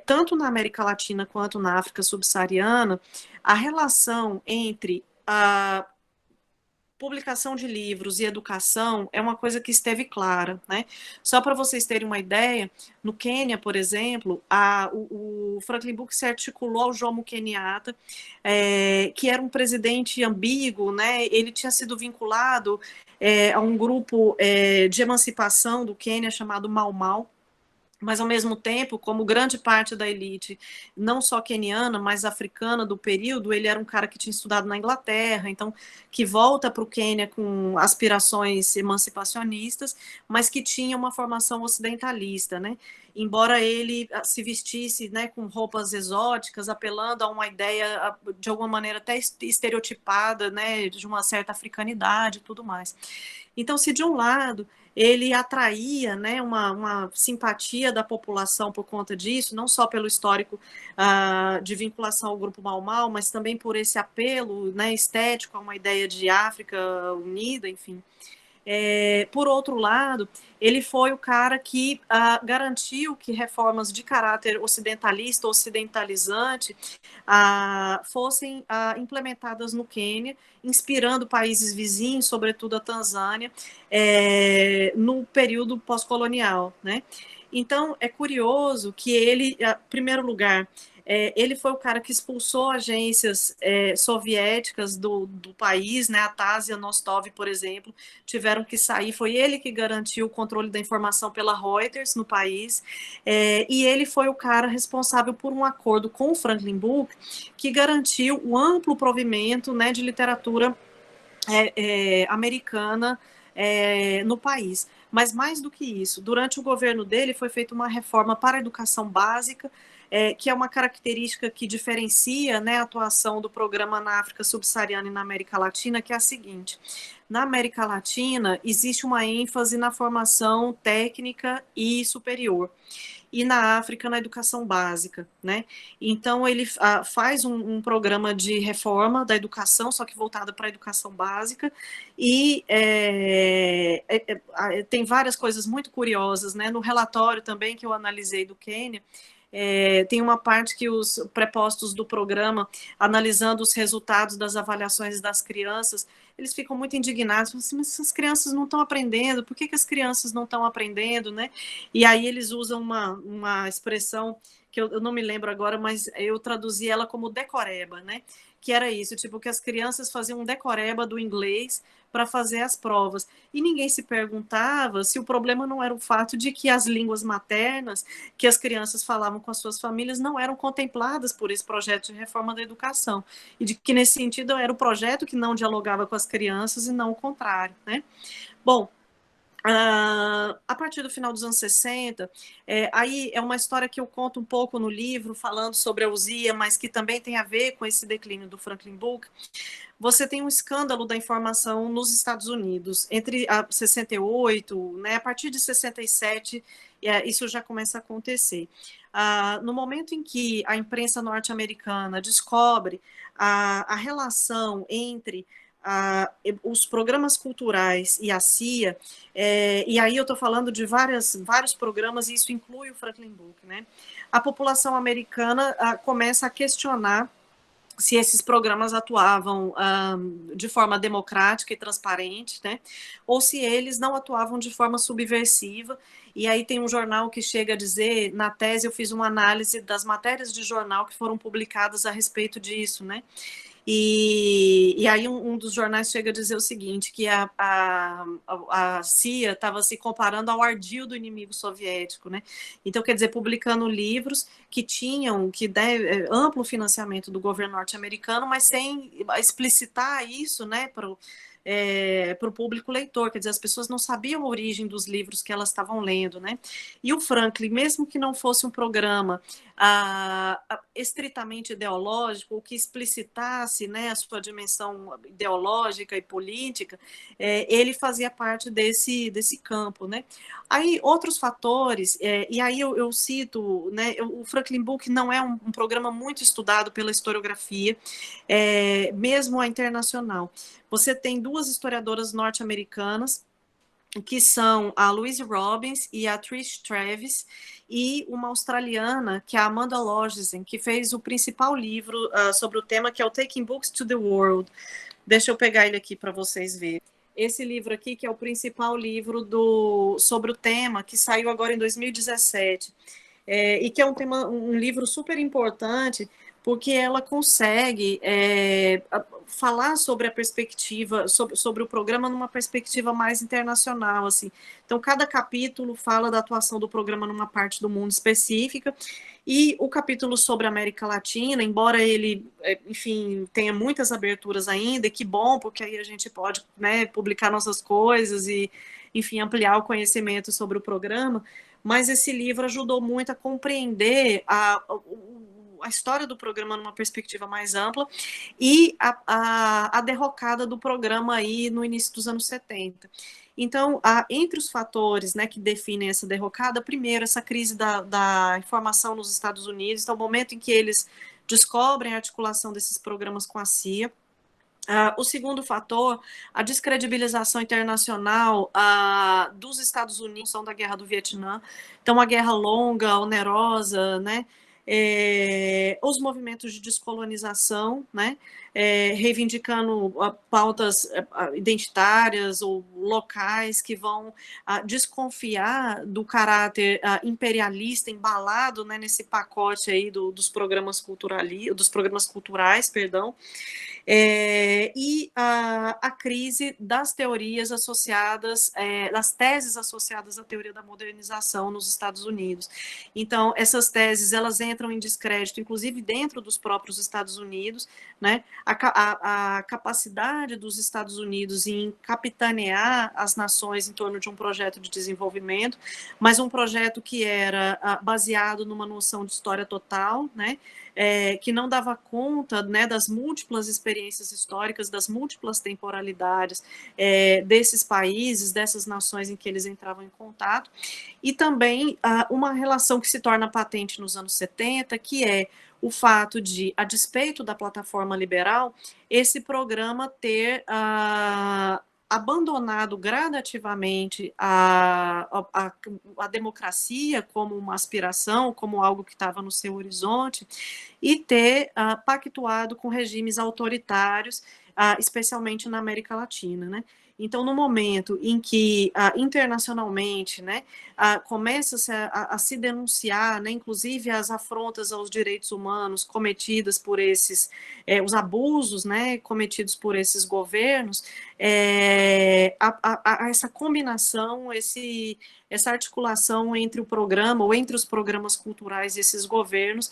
Tanto na América Latina quanto na África subsaariana, a relação entre a publicação de livros e educação é uma coisa que esteve clara, né? Só para vocês terem uma ideia, no Quênia, por exemplo, o Franklin Booth se articulou ao Jomo Kenyatta, que era um presidente ambíguo, né? Ele tinha sido vinculado a um grupo de emancipação do Quênia chamado Mau Mau, mas ao mesmo tempo, como grande parte da elite, não só queniana, mas africana do período, ele era um cara que tinha estudado na Inglaterra, então que volta para o Quênia com aspirações emancipacionistas, mas que tinha uma formação ocidentalista, né? Embora ele se vestisse, né, com roupas exóticas, apelando a uma ideia de alguma maneira até estereotipada, né, de uma certa africanidade e tudo mais. Então, se de um lado ele atraía, né, uma simpatia da população por conta disso, não só pelo histórico de vinculação ao grupo Mau Mau, mas também por esse apelo, né, estético a uma ideia de África unida, enfim. Por outro lado, ele foi o cara que garantiu que reformas de caráter ocidentalista, ocidentalizante, fossem implementadas no Quênia, inspirando países vizinhos, sobretudo a Tanzânia, no período pós-colonial, né? Então, é curioso que ele, em primeiro lugar, ele foi o cara que expulsou agências soviéticas do país, né? A TASS e a Nostov, por exemplo, tiveram que sair. Foi ele que garantiu o controle da informação pela Reuters no país, e ele foi o cara responsável por um acordo com o Franklin Booth que garantiu o amplo provimento, né, de literatura americana no país. Mas mais do que isso, durante o governo dele foi feita uma reforma para a educação básica, que é uma característica que diferencia, né, a atuação do programa na África subsaariana e na América Latina, que é a seguinte: na América Latina existe uma ênfase na formação técnica e superior, e na África na educação básica, né? Então ele faz um programa de reforma da educação, só que voltada para a educação básica, e tem várias coisas muito curiosas, né? No relatório também que eu analisei do Quênia, tem uma parte que os prepostos do programa, analisando os resultados das avaliações das crianças, eles ficam muito indignados, assim, mas essas crianças não estão aprendendo, por que as crianças não estão aprendendo, né? E aí eles usam uma expressão que eu não me lembro agora, mas eu traduzi ela como decoreba, né? Que era isso, tipo, que as crianças faziam um decoreba do inglês para fazer as provas. E ninguém se perguntava se o problema não era o fato de que as línguas maternas que as crianças falavam com as suas famílias não eram contempladas por esse projeto de reforma da educação. E de que, nesse sentido, era o projeto que não dialogava com as crianças e não o contrário, né? Bom, a partir do final dos anos 60, aí é uma história que eu conto um pouco no livro, falando sobre a Uzia, mas que também tem a ver com esse declínio do Franklin Booth. Você tem um escândalo da informação nos Estados Unidos, entre 68, né, a partir de 67, isso já começa a acontecer. No momento em que a imprensa norte-americana descobre a relação entre os programas culturais e a CIA, e aí eu estou falando de vários programas, e isso inclui o Franklin Booth, né? A população americana começa a questionar se esses programas atuavam de forma democrática e transparente, né? Ou se eles não atuavam de forma subversiva. E aí tem um jornal que chega a dizer, na tese eu fiz uma análise das matérias de jornal que foram publicadas a respeito disso, né? E aí um dos jornais chega a dizer o seguinte, que a CIA estava se comparando ao ardil do inimigo soviético, né? Então, quer dizer, publicando livros que tinham amplo financiamento do governo norte-americano, mas sem explicitar isso, né, para o público leitor, quer dizer, as pessoas não sabiam a origem dos livros que elas estavam lendo, né? E o Franklin, mesmo que não fosse um programa estritamente ideológico, ou que explicitasse, né, a sua dimensão ideológica e política, ele fazia parte desse campo, né? Aí, outros fatores, e aí eu cito, né, o Franklin Book não é um programa muito estudado pela historiografia, mesmo a internacional. Você tem duas historiadoras norte-americanas, que são a Louise Robbins e a Trish Travis, e uma australiana, que é a Amanda Logesen, que fez o principal livro sobre o tema, que é o Taking Books to the World. Deixa eu pegar ele aqui para vocês verem. Esse livro aqui, que é o principal livro sobre o tema, que saiu agora em 2017, e que é um livro super importante, porque ela consegue falar sobre a perspectiva, sobre o programa numa perspectiva mais internacional, assim. Então, cada capítulo fala da atuação do programa numa parte do mundo específica, e o capítulo sobre a América Latina, embora ele, enfim, tenha muitas aberturas ainda, e que bom, porque aí a gente pode, né, publicar nossas coisas e, enfim, ampliar o conhecimento sobre o programa, mas esse livro ajudou muito a compreender a história do programa numa perspectiva mais ampla e a derrocada do programa aí no início dos anos 70. Então, entre os fatores, né, que definem essa derrocada, primeiro, essa crise da informação nos Estados Unidos, então, o momento em que eles descobrem a articulação desses programas com a CIA. O segundo fator, a descredibilização internacional dos Estados Unidos, são da Guerra do Vietnã, então uma guerra longa, onerosa, né? Os movimentos de descolonização, né? Reivindicando pautas identitárias ou locais que vão desconfiar do caráter imperialista embalado, né, nesse pacote aí dos programas culturais, perdão. E a crise das teorias associadas, das teses associadas à teoria da modernização nos Estados Unidos. Então, essas teses, elas entram em descrédito, inclusive dentro dos próprios Estados Unidos, né? A capacidade dos Estados Unidos em capitanear as nações em torno de um projeto de desenvolvimento, mas um projeto que era baseado numa noção de história total, né? Que não dava conta, né, das múltiplas experiências históricas, das múltiplas temporalidades desses países, dessas nações em que eles entravam em contato, e também uma relação que se torna patente nos anos 70, que é o fato de, a despeito da plataforma liberal, esse programa ter abandonado gradativamente a democracia como uma aspiração, como algo que estava no seu horizonte, e ter pactuado com regimes autoritários, especialmente na América Latina, né? Então, no momento em que internacionalmente, né, começa-se a se denunciar, né, inclusive as afrontas aos direitos humanos cometidas por os abusos, né, cometidos por esses governos, essa combinação, essa articulação entre o programa, ou entre os programas culturais desses governos,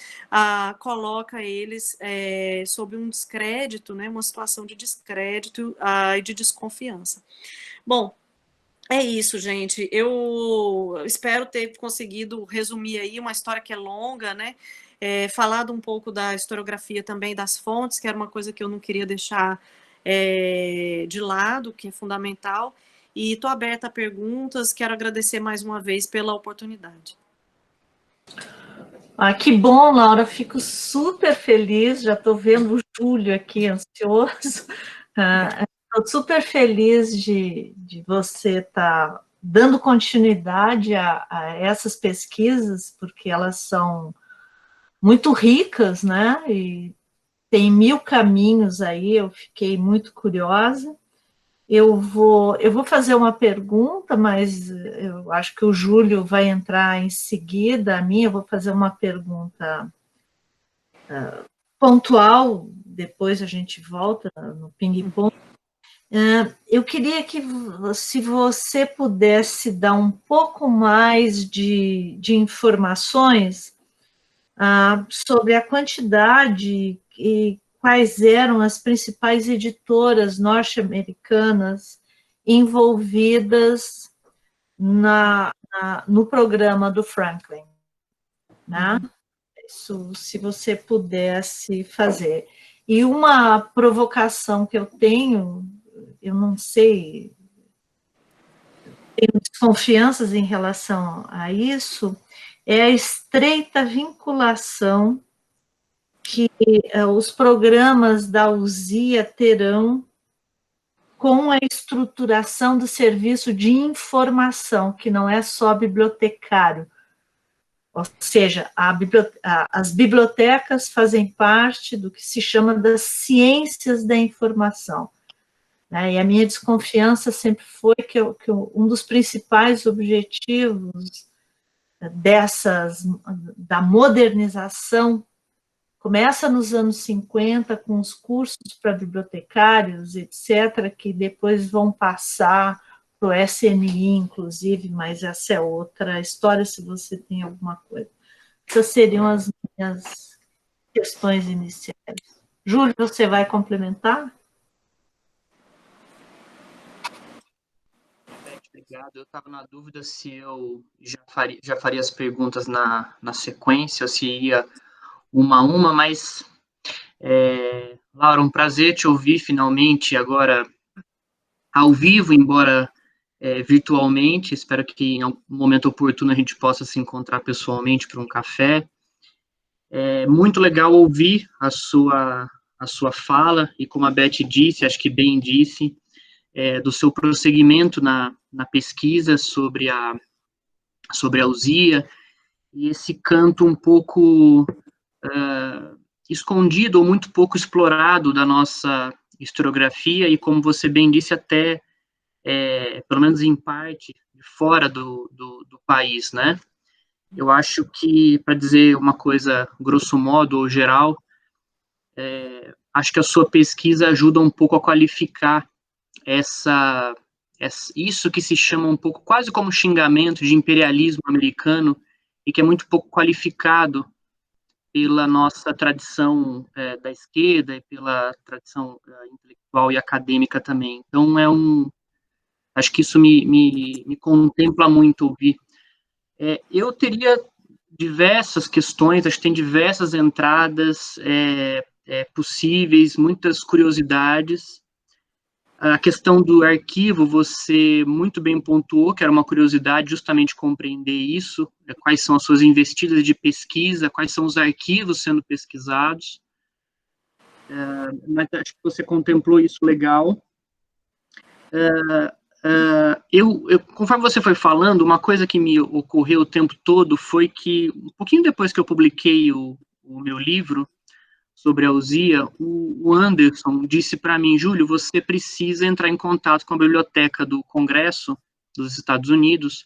coloca eles sob um descrédito, né, uma situação de descrédito e de desconfiança. Bom, é isso, gente. Eu espero ter conseguido resumir aí uma história que é longa, né? Falado um pouco da historiografia também, das fontes, que era uma coisa que eu não queria deixar de lado, que é fundamental. E estou aberta a perguntas, quero agradecer mais uma vez pela oportunidade. Que bom, Laura, fico super feliz, já estou vendo o Júlio aqui ansioso, estou super feliz de você estar dando continuidade a essas pesquisas, porque elas são muito ricas, né, e tem 1000 caminhos aí, eu fiquei muito curiosa. Eu vou fazer uma pergunta, mas eu acho que o Júlio vai entrar em seguida a mim. Eu vou fazer uma pergunta pontual, depois a gente volta no ping-pong. Eu queria que, se você pudesse dar um pouco mais de informações sobre a quantidade e quais eram as principais editoras norte-americanas envolvidas no programa do Franklin, né? Isso, se você pudesse fazer. E uma provocação que eu tenho, eu não sei, tenho desconfianças em relação a isso, é a estreita vinculação que os programas da USIA terão com a estruturação do serviço de informação, que não é só bibliotecário. Ou seja, as bibliotecas fazem parte do que se chama das ciências da informação. Né? E a minha desconfiança sempre foi que um dos principais objetivos da modernização começa nos anos 50 com os cursos para bibliotecários, etc., que depois vão passar para o SNI, inclusive, mas essa é outra história, se você tem alguma coisa. Essas seriam as minhas questões iniciais. Júlio, você vai complementar? Obrigado. Eu estava na dúvida se eu já faria as perguntas na sequência, ou se ia uma a uma, mas, Laura, um prazer te ouvir finalmente agora ao vivo, embora virtualmente. Espero que em algum momento oportuno a gente possa se encontrar pessoalmente para um café. É muito legal ouvir a sua fala, e como a Beth disse, acho que bem disse, do seu prosseguimento na pesquisa sobre a USIA, e esse canto um pouco escondido ou muito pouco explorado da nossa historiografia, e como você bem disse, até, pelo menos em parte, fora do país, né? Eu acho que, para dizer uma coisa grosso modo ou geral, acho que a sua pesquisa ajuda um pouco a qualificar isso que se chama um pouco, quase como xingamento de imperialismo americano, e que é muito pouco qualificado pela nossa tradição da esquerda e pela tradição intelectual e acadêmica também. Então, acho que isso me contempla muito ouvir. Eu teria diversas questões, acho que tem diversas entradas possíveis, muitas curiosidades. A questão do arquivo, você muito bem pontuou, que era uma curiosidade justamente compreender isso, quais são as suas investidas de pesquisa, quais são os arquivos sendo pesquisados. Mas acho que você contemplou isso legal. Conforme você foi falando, uma coisa que me ocorreu o tempo todo foi que, um pouquinho depois que eu publiquei o meu livro sobre a USIA, o Anderson disse para mim: Júlio, você precisa entrar em contato com a biblioteca do Congresso dos Estados Unidos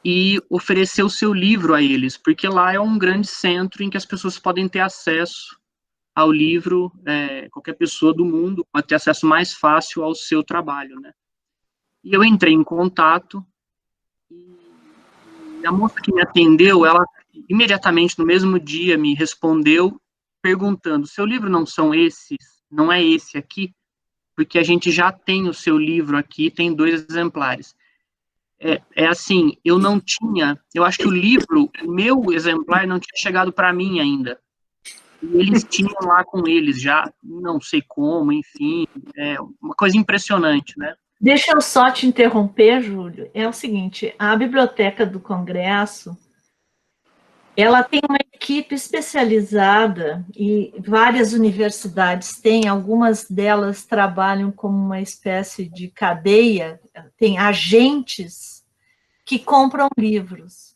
e oferecer o seu livro a eles, porque lá é um grande centro em que as pessoas podem ter acesso ao livro, qualquer pessoa do mundo pode ter acesso mais fácil ao seu trabalho, né? E eu entrei em contato, e a moça que me atendeu, ela imediatamente no mesmo dia me respondeu perguntando: seu livro não é esse aqui? Porque a gente já tem o seu livro aqui, tem 2 exemplares. Assim, eu acho que o meu exemplar não tinha chegado para mim ainda. E eles tinham lá com eles já, não sei como, enfim, uma coisa impressionante, né? Deixa eu só te interromper, Júlio. É o seguinte, a Biblioteca do Congresso, ela tem uma equipe especializada, e várias universidades têm, algumas delas trabalham como uma espécie de cadeia, tem agentes que compram livros,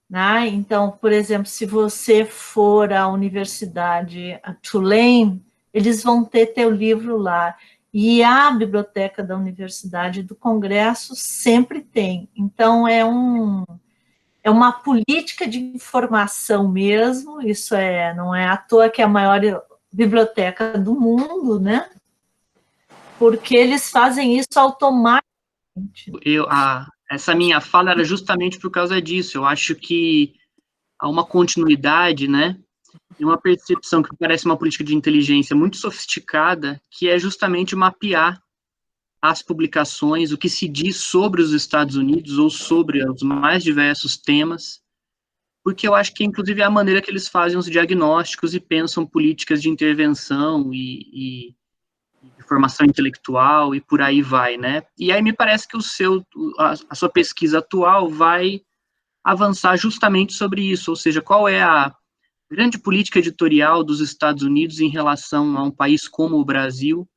né? Então, por exemplo, se você for à universidade Tulane, eles vão ter teu livro lá. E a biblioteca da Universidade do Congresso sempre tem. Então, é uma política de informação mesmo, isso não é à toa que é a maior biblioteca do mundo, né? Porque eles fazem isso automaticamente. Essa minha fala era justamente por causa disso. Eu acho que há uma continuidade, né? e uma percepção que parece uma política de inteligência muito sofisticada, que é justamente mapear as publicações, o que se diz sobre os Estados Unidos ou sobre os mais diversos temas, porque eu acho que, inclusive, é a maneira que eles fazem os diagnósticos e pensam políticas de intervenção e de formação intelectual e por aí vai, né? E aí me parece que a sua pesquisa atual vai avançar justamente sobre isso, ou seja, qual é a grande política editorial dos Estados Unidos em relação a um país como o Brasil,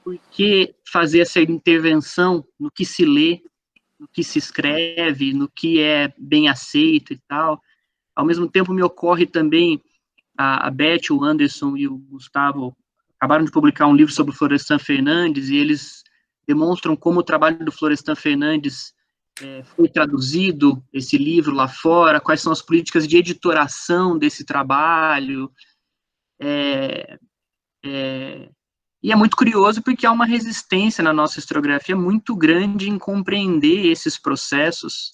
por que fazer essa intervenção no que se lê, no que se escreve, no que é bem aceito e tal. Ao mesmo tempo, me ocorre também a Beth, o Anderson e o Gustavo acabaram de publicar um livro sobre o Florestan Fernandes, e eles demonstram como o trabalho do Florestan Fernandes foi traduzido, esse livro lá fora, quais são as políticas de editoração desse trabalho. E é muito curioso porque há uma resistência na nossa historiografia muito grande em compreender esses processos,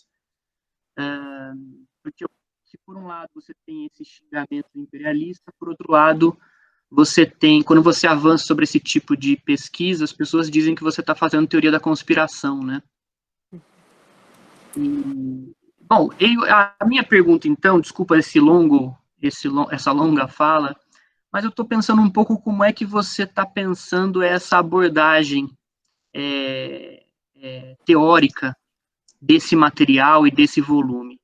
porque se por um lado você tem esse xingamento imperialista, por outro lado você tem, quando você avança sobre esse tipo de pesquisa, as pessoas dizem que você está fazendo teoria da conspiração, né? Bom, a minha pergunta então, desculpa essa longa fala, mas eu estou pensando um pouco como é que você está pensando essa abordagem teórica desse material e desse volume.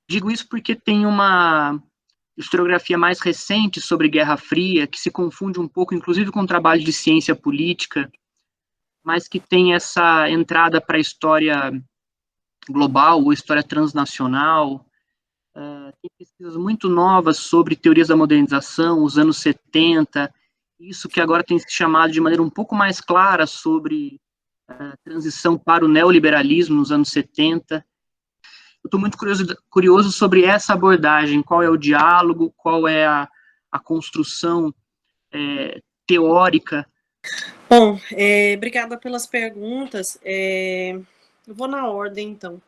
Digo isso porque tem uma historiografia mais recente sobre Guerra Fria, que se confunde um pouco, inclusive, com o trabalho de ciência política, mas que tem essa entrada para a história global ou história transnacional. Tem pesquisas muito novas sobre teorias da modernização, os anos 70, isso que agora tem se chamado de maneira um pouco mais clara sobre a transição para o neoliberalismo nos anos 70. Eu estou muito curioso sobre essa abordagem, qual é o diálogo, qual é a construção teórica. Bom, obrigada pelas perguntas. Eu vou na ordem, então.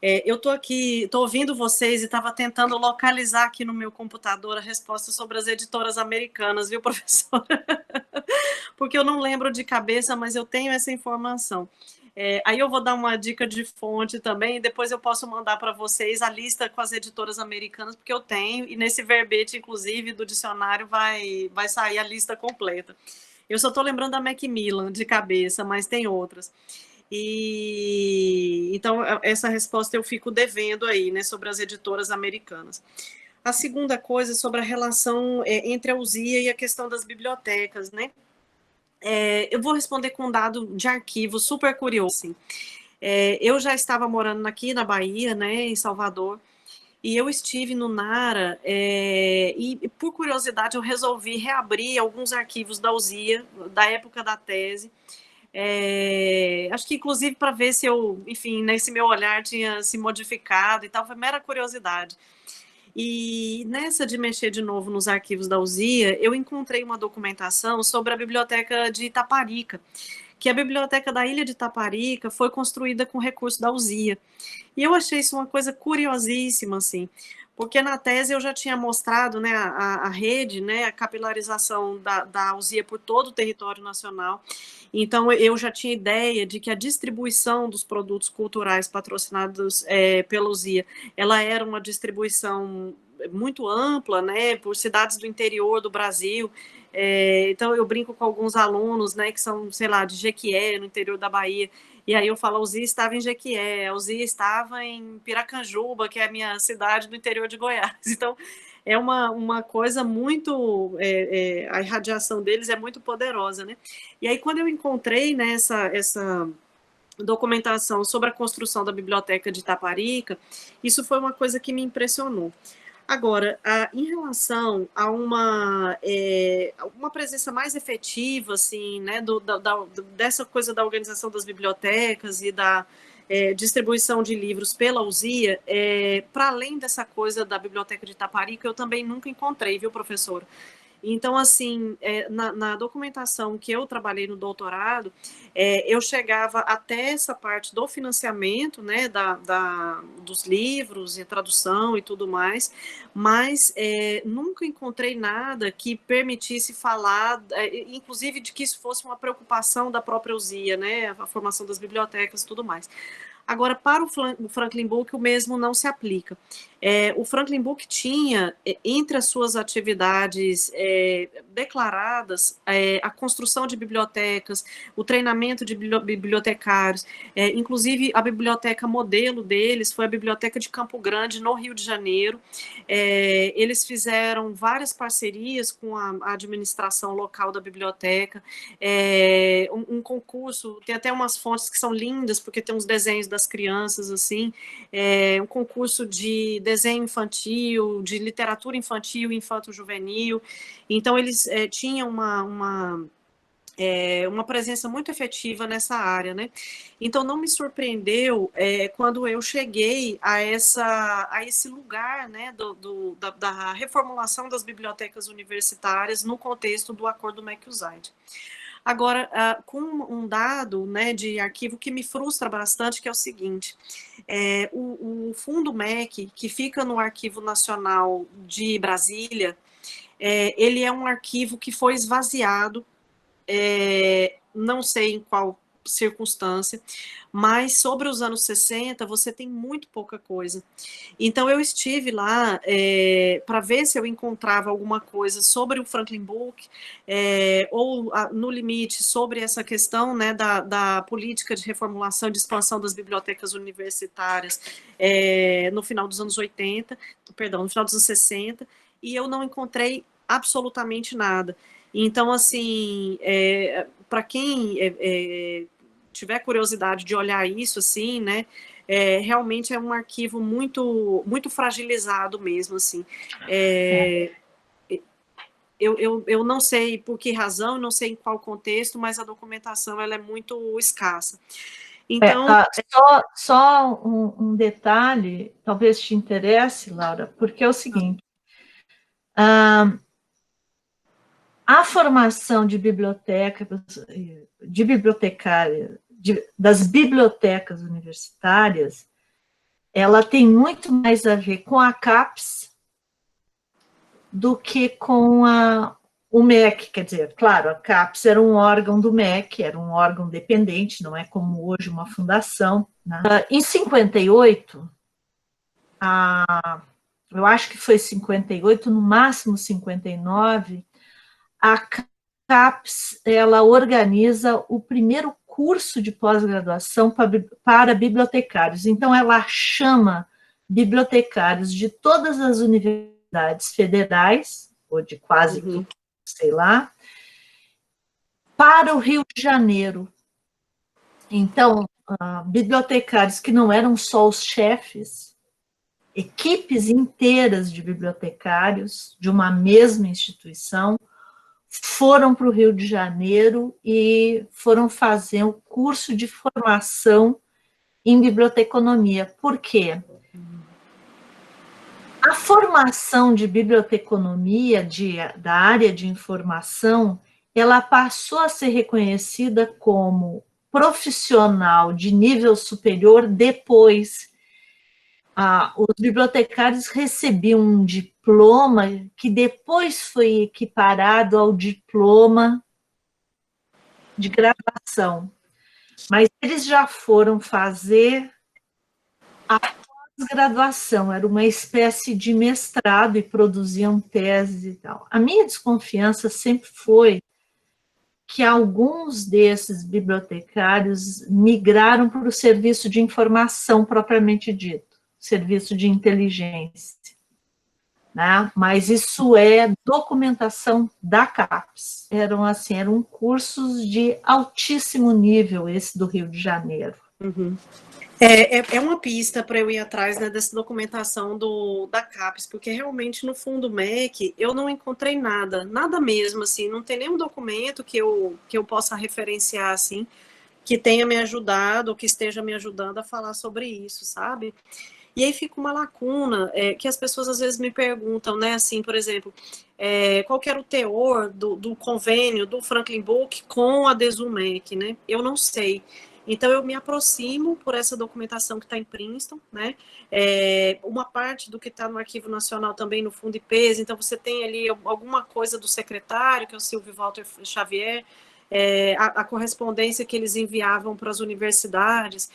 Eu estou aqui, estou ouvindo vocês e estava tentando localizar aqui no meu computador a resposta sobre as editoras americanas, viu, professora? Porque eu não lembro de cabeça, mas eu tenho essa informação. Aí eu vou dar uma dica de fonte também, e depois eu posso mandar para vocês a lista com as editoras americanas, porque eu tenho, e nesse verbete, inclusive, do dicionário vai sair a lista completa. Eu só estou lembrando da Macmillan de cabeça, mas tem outras. Então, essa resposta eu fico devendo aí, né, sobre as editoras americanas. A segunda coisa sobre a relação entre a USIA e a questão das bibliotecas, né? Eu vou responder com um dado de arquivo super curioso. Assim. Eu já estava morando aqui na Bahia, né, em Salvador, e eu estive no Nara, e por curiosidade eu resolvi reabrir alguns arquivos da USIA, da época da tese, acho que inclusive para ver se eu, enfim, né, se meu olhar tinha se modificado e tal, foi mera curiosidade. E nessa de mexer de novo nos arquivos da USIA, eu encontrei uma documentação sobre a biblioteca de Itaparica, que a biblioteca da ilha de Itaparica foi construída com recurso da USIA. E eu achei isso uma coisa curiosíssima, assim, porque na tese eu já tinha mostrado, né, a rede, né, a capilarização da USIA por todo o território nacional. Então, eu já tinha ideia de que a distribuição dos produtos culturais patrocinados pela USIA, ela era uma distribuição muito ampla, né, por cidades do interior do Brasil. Então, eu brinco com alguns alunos, né, que são, sei lá, de Jequié, no interior da Bahia, e aí eu falo, a USIA estava em Jequié, a USIA estava em Piracanjuba, que é a minha cidade do interior de Goiás. Então, é uma coisa muito... a irradiação deles é muito poderosa, né? E aí, quando eu encontrei, né, essa documentação sobre a construção da biblioteca de Itaparica, isso foi uma coisa que me impressionou. Agora, em relação a uma presença mais efetiva, assim, né, dessa coisa da organização das bibliotecas e da distribuição de livros pela USIA, para além dessa coisa da biblioteca de Itaparica, eu também nunca encontrei, viu, professor? Então, assim, na documentação que eu trabalhei no doutorado, eu chegava até essa parte do financiamento, né, dos livros e tradução e tudo mais, mas nunca encontrei nada que permitisse falar, inclusive de que isso fosse uma preocupação da própria Uzia, né, a formação das bibliotecas e tudo mais. Agora, para o Franklin Book, o mesmo não se aplica. O Franklin Book tinha, entre as suas atividades declaradas, a construção de bibliotecas, o treinamento de bibliotecários, inclusive a biblioteca modelo deles foi a Biblioteca de Campo Grande, no Rio de Janeiro. Eles fizeram várias parcerias com a administração local da biblioteca, um concurso, tem até umas fontes que são lindas, porque tem uns desenhos das crianças, assim, um concurso de desenho infantil, de literatura infantil e infanto-juvenil. Então, eles tinham uma presença muito efetiva nessa área, né? Então, não me surpreendeu quando eu cheguei a esse lugar, né, da reformulação das bibliotecas universitárias no contexto do Acordo MacUsaid. Agora, com um dado, né, de arquivo que me frustra bastante, que é o seguinte, o Fundo MEC, que fica no Arquivo Nacional de Brasília, ele é um arquivo que foi esvaziado, não sei em qual circunstância, mas sobre os anos 60 você tem muito pouca coisa. Então eu estive lá para ver se eu encontrava alguma coisa sobre o Franklin Book, ou no limite sobre essa questão, né, da política de reformulação e de expansão das bibliotecas universitárias no final dos anos 80, perdão, no final dos anos 60, e eu não encontrei absolutamente nada. Então, assim, para quem tiver curiosidade de olhar isso, assim, né, realmente é um arquivo muito, muito fragilizado mesmo, assim. Eu não sei por que razão, não sei em qual contexto, mas a documentação ela é muito escassa. Então, só um detalhe, talvez te interesse, Laura, porque é o seguinte, a formação de bibliotecária, das bibliotecas universitárias, ela tem muito mais a ver com a CAPES do que com o MEC, quer dizer, claro, a CAPES era um órgão do MEC, era um órgão dependente, não é como hoje uma fundação, né? Em 58, eu acho que foi 58, no máximo 59, a CAPES, ela organiza o primeiro curso de pós-graduação para bibliotecários. Então, ela chama bibliotecários de todas as universidades federais, ou de quase tudo, sei lá, para o Rio de Janeiro. Então, bibliotecários que não eram só os chefes, equipes inteiras de bibliotecários de uma mesma instituição, foram para o Rio de Janeiro e foram fazer um curso de formação em biblioteconomia. Por quê? A formação de biblioteconomia da área de informação, ela passou a ser reconhecida como profissional de nível superior depois. Os bibliotecários recebiam um diploma que depois foi equiparado ao diploma de graduação, mas eles já foram fazer a pós-graduação, era uma espécie de mestrado e produziam teses e tal. A minha desconfiança sempre foi que alguns desses bibliotecários migraram para o serviço de informação propriamente dito, serviço de inteligência, né? Mas isso é documentação da CAPES. Eram cursos de altíssimo nível, esse do Rio de Janeiro. Uhum. É uma pista para eu ir atrás, né, dessa documentação da CAPES, porque realmente no Fundo MEC eu não encontrei nada mesmo, assim, não tem nenhum documento que eu possa referenciar, assim, que tenha me ajudado, ou que esteja me ajudando a falar sobre isso, sabe? E aí fica uma lacuna que as pessoas às vezes me perguntam, né, assim, por exemplo, qual que era o teor do convênio do Franklin Book com a Desumec, né? Eu não sei. Então, eu me aproximo por essa documentação que está em Princeton, né? Uma parte do que está no Arquivo Nacional também no Fundo IPES, então você tem ali alguma coisa do secretário, que é o Silvio Walter Xavier, a correspondência que eles enviavam para as universidades,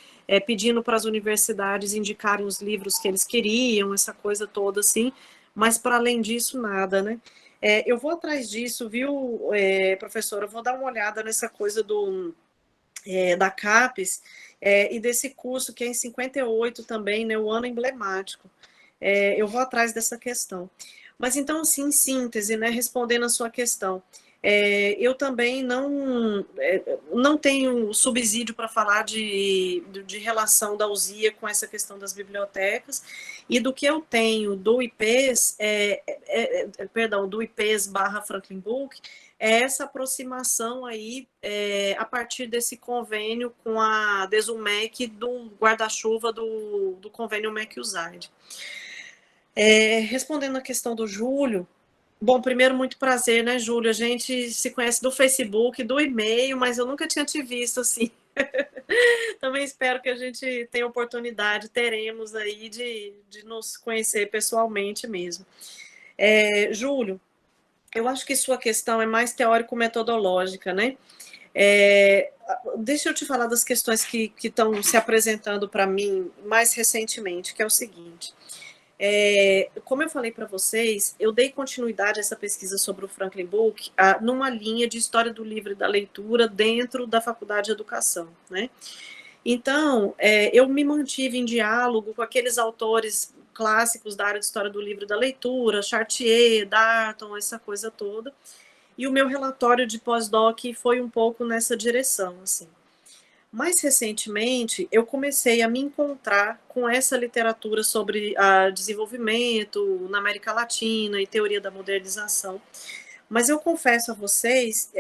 pedindo para as universidades indicarem os livros que eles queriam, essa coisa toda assim, mas para além disso, nada, né? Eu vou atrás disso, viu, professora? Eu vou dar uma olhada nessa coisa da CAPES, e desse curso que é em 58 também, né, o ano emblemático. Eu vou atrás dessa questão. Mas então, assim, em síntese, né, respondendo a sua questão, eu também não tenho subsídio para falar de relação da USIA com essa questão das bibliotecas, e do que eu tenho do IPES, do IPES / Franklin Book, é essa aproximação aí a partir desse convênio com a Desumec do guarda-chuva do convênio MEC-USAID. Respondendo a questão do Júlio, bom, primeiro, muito prazer, né, Júlio? A gente se conhece do Facebook, do e-mail, mas eu nunca tinha te visto assim. Também espero que a gente tenha oportunidade, teremos aí de nos conhecer pessoalmente mesmo. Júlio, eu acho que sua questão é mais teórico-metodológica, né? Deixa eu te falar das questões que estão se apresentando para mim mais recentemente, que é o seguinte. Como eu falei para vocês, eu dei continuidade a essa pesquisa sobre o Franklin Book numa linha de história do livro e da leitura dentro da Faculdade de Educação, né? Então, eu me mantive em diálogo com aqueles autores clássicos da área de história do livro e da leitura, Chartier, Darton, essa coisa toda, e o meu relatório de pós-doc foi um pouco nessa direção, assim. Mais recentemente, eu comecei a me encontrar com essa literatura sobre desenvolvimento na América Latina e teoria da modernização. Mas eu confesso a vocês,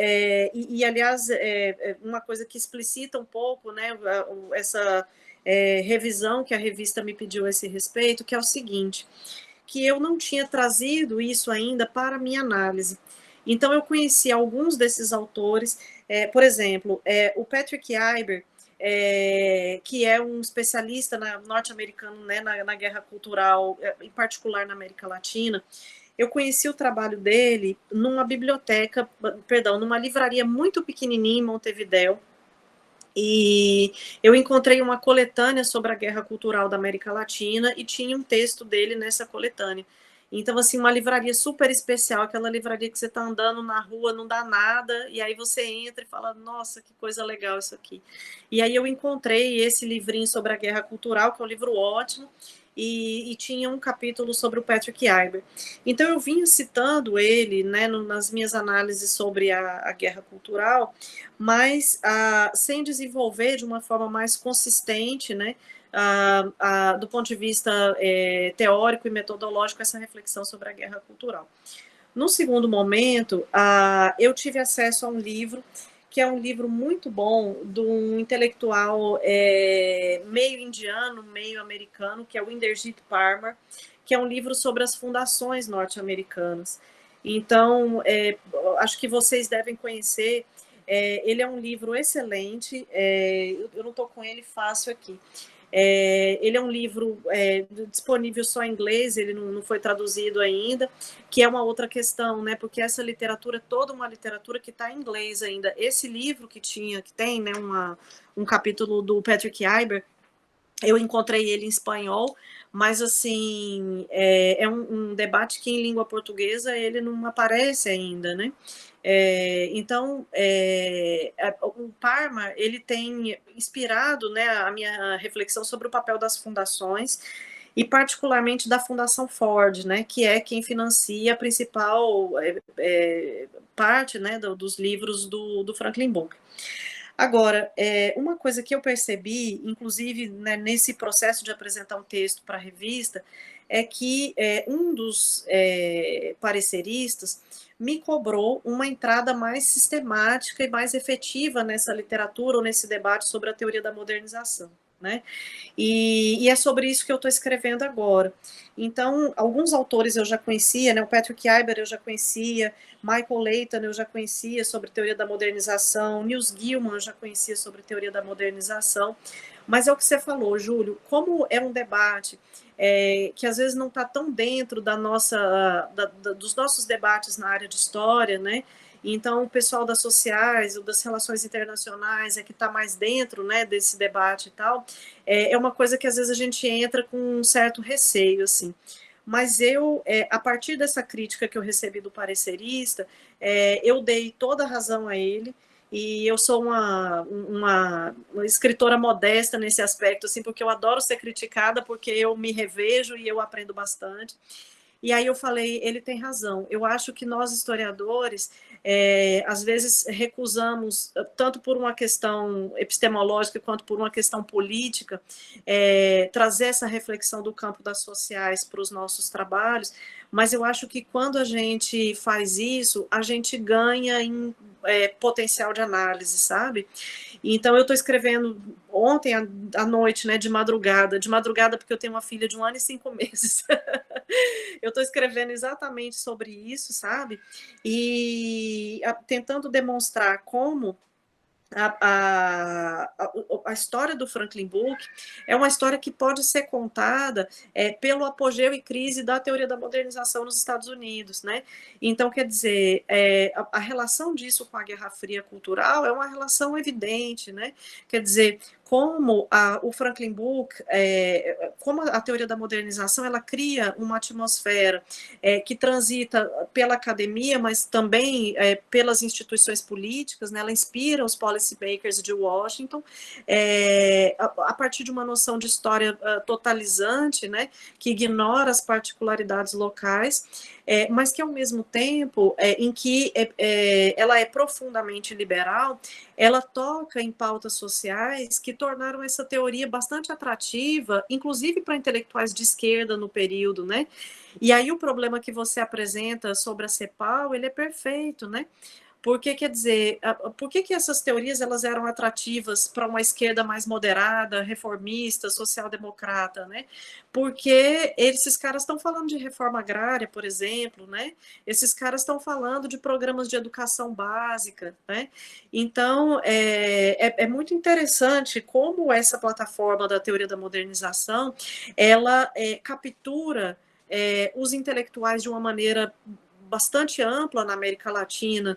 aliás, uma coisa que explicita um pouco, né, essa revisão que a revista me pediu a esse respeito, que é o seguinte, que eu não tinha trazido isso ainda para a minha análise. Então, eu conheci alguns desses autores, por exemplo, o Patrick Iber, que é um especialista norte-americano, né, na guerra cultural, em particular na América Latina. Eu conheci o trabalho dele numa numa livraria muito pequenininha em Montevidéu, e eu encontrei uma coletânea sobre a guerra cultural da América Latina e tinha um texto dele nessa coletânea. Então, assim, uma livraria super especial, aquela livraria que você está andando na rua, não dá nada, e aí você entra e fala, nossa, que coisa legal isso aqui. E aí eu encontrei esse livrinho sobre a guerra cultural, que é um livro ótimo, e tinha um capítulo sobre o Patrick Iber. Então, eu vinha citando ele, né, nas minhas análises sobre a guerra cultural, mas sem desenvolver de uma forma mais consistente, né, do ponto de vista teórico e metodológico, essa reflexão sobre a guerra cultural. No segundo momento, eu tive acesso a um livro, que é um livro muito bom, de um intelectual meio indiano, meio americano, que é o Inderjit Parmar, que é um livro sobre as fundações norte-americanas. Então, acho que vocês devem conhecer. Ele é um livro excelente, eu não estou com ele fácil aqui. Ele é um livro disponível só em inglês, ele não foi traduzido ainda, que é uma outra questão, né? Porque essa literatura é toda uma literatura que está em inglês ainda. Esse livro que tem, né, um capítulo do Patrick Iber, eu encontrei ele em espanhol, mas assim, é um debate que em língua portuguesa ele não aparece ainda, né? Então, o Parmar, ele tem inspirado, né, a minha reflexão sobre o papel das fundações, e particularmente da Fundação Ford, né, que é quem financia a principal parte, né, dos livros do Franklin Book. Agora, uma coisa que eu percebi, inclusive, né, nesse processo de apresentar um texto para a revista, é que um dos pareceristas me cobrou uma entrada mais sistemática e mais efetiva nessa literatura ou nesse debate sobre a teoria da modernização. né? E é sobre isso que eu estou escrevendo agora. Então, alguns autores eu já conhecia, né? O Patrick Iber eu já conhecia, Michael Layton eu já conhecia sobre teoria da modernização, Niels Gilman eu já conhecia sobre teoria da modernização, mas é o que você falou, Júlio, como é um debate que às vezes não está tão dentro dos nossos debates na área de história, né? Então, o pessoal das sociais, ou das relações internacionais, que está mais dentro, né, desse debate e tal, é uma coisa que às vezes a gente entra com um certo receio, assim. Mas eu, a partir dessa crítica que eu recebi do parecerista, eu dei toda a razão a ele, e eu sou uma escritora modesta nesse aspecto, assim, porque eu adoro ser criticada, porque eu me revejo e eu aprendo bastante. E aí eu falei, ele tem razão. Eu acho que nós, historiadores, às vezes recusamos, tanto por uma questão epistemológica quanto por uma questão política, trazer essa reflexão do campo das sociais para os nossos trabalhos, mas eu acho que quando a gente faz isso, a gente ganha em potencial de análise, sabe? Então eu estou escrevendo ontem à noite, né, de madrugada porque eu tenho uma filha de 1 ano e 5 meses. Eu estou escrevendo exatamente sobre isso, sabe? E tentando demonstrar como a história do Franklin Book é uma história que pode ser contada pelo apogeu e crise da teoria da modernização nos Estados Unidos, né? Então, quer dizer, a relação disso com a Guerra Fria cultural é uma relação evidente, né? Quer dizer, como o Franklin Book, como a teoria da modernização, ela cria uma atmosfera que transita pela academia, mas também pelas instituições políticas, né? Ela inspira os policymakers de Washington, a partir de uma noção de história totalizante, né? Que ignora as particularidades locais, mas que, ao mesmo tempo, em que ela é profundamente liberal, ela toca em pautas sociais que tornaram essa teoria bastante atrativa, inclusive para intelectuais de esquerda no período, né? E aí o problema que você apresenta sobre a CEPAL, ele é perfeito, né? Porque, quer dizer, por que essas teorias elas eram atrativas para uma esquerda mais moderada, reformista, social-democrata, né? Porque esses caras estão falando de reforma agrária, por exemplo, né? Esses caras estão falando de programas de educação básica, né? Então, é muito interessante como essa plataforma da teoria da modernização, ela captura os intelectuais de uma maneira bastante ampla na América Latina,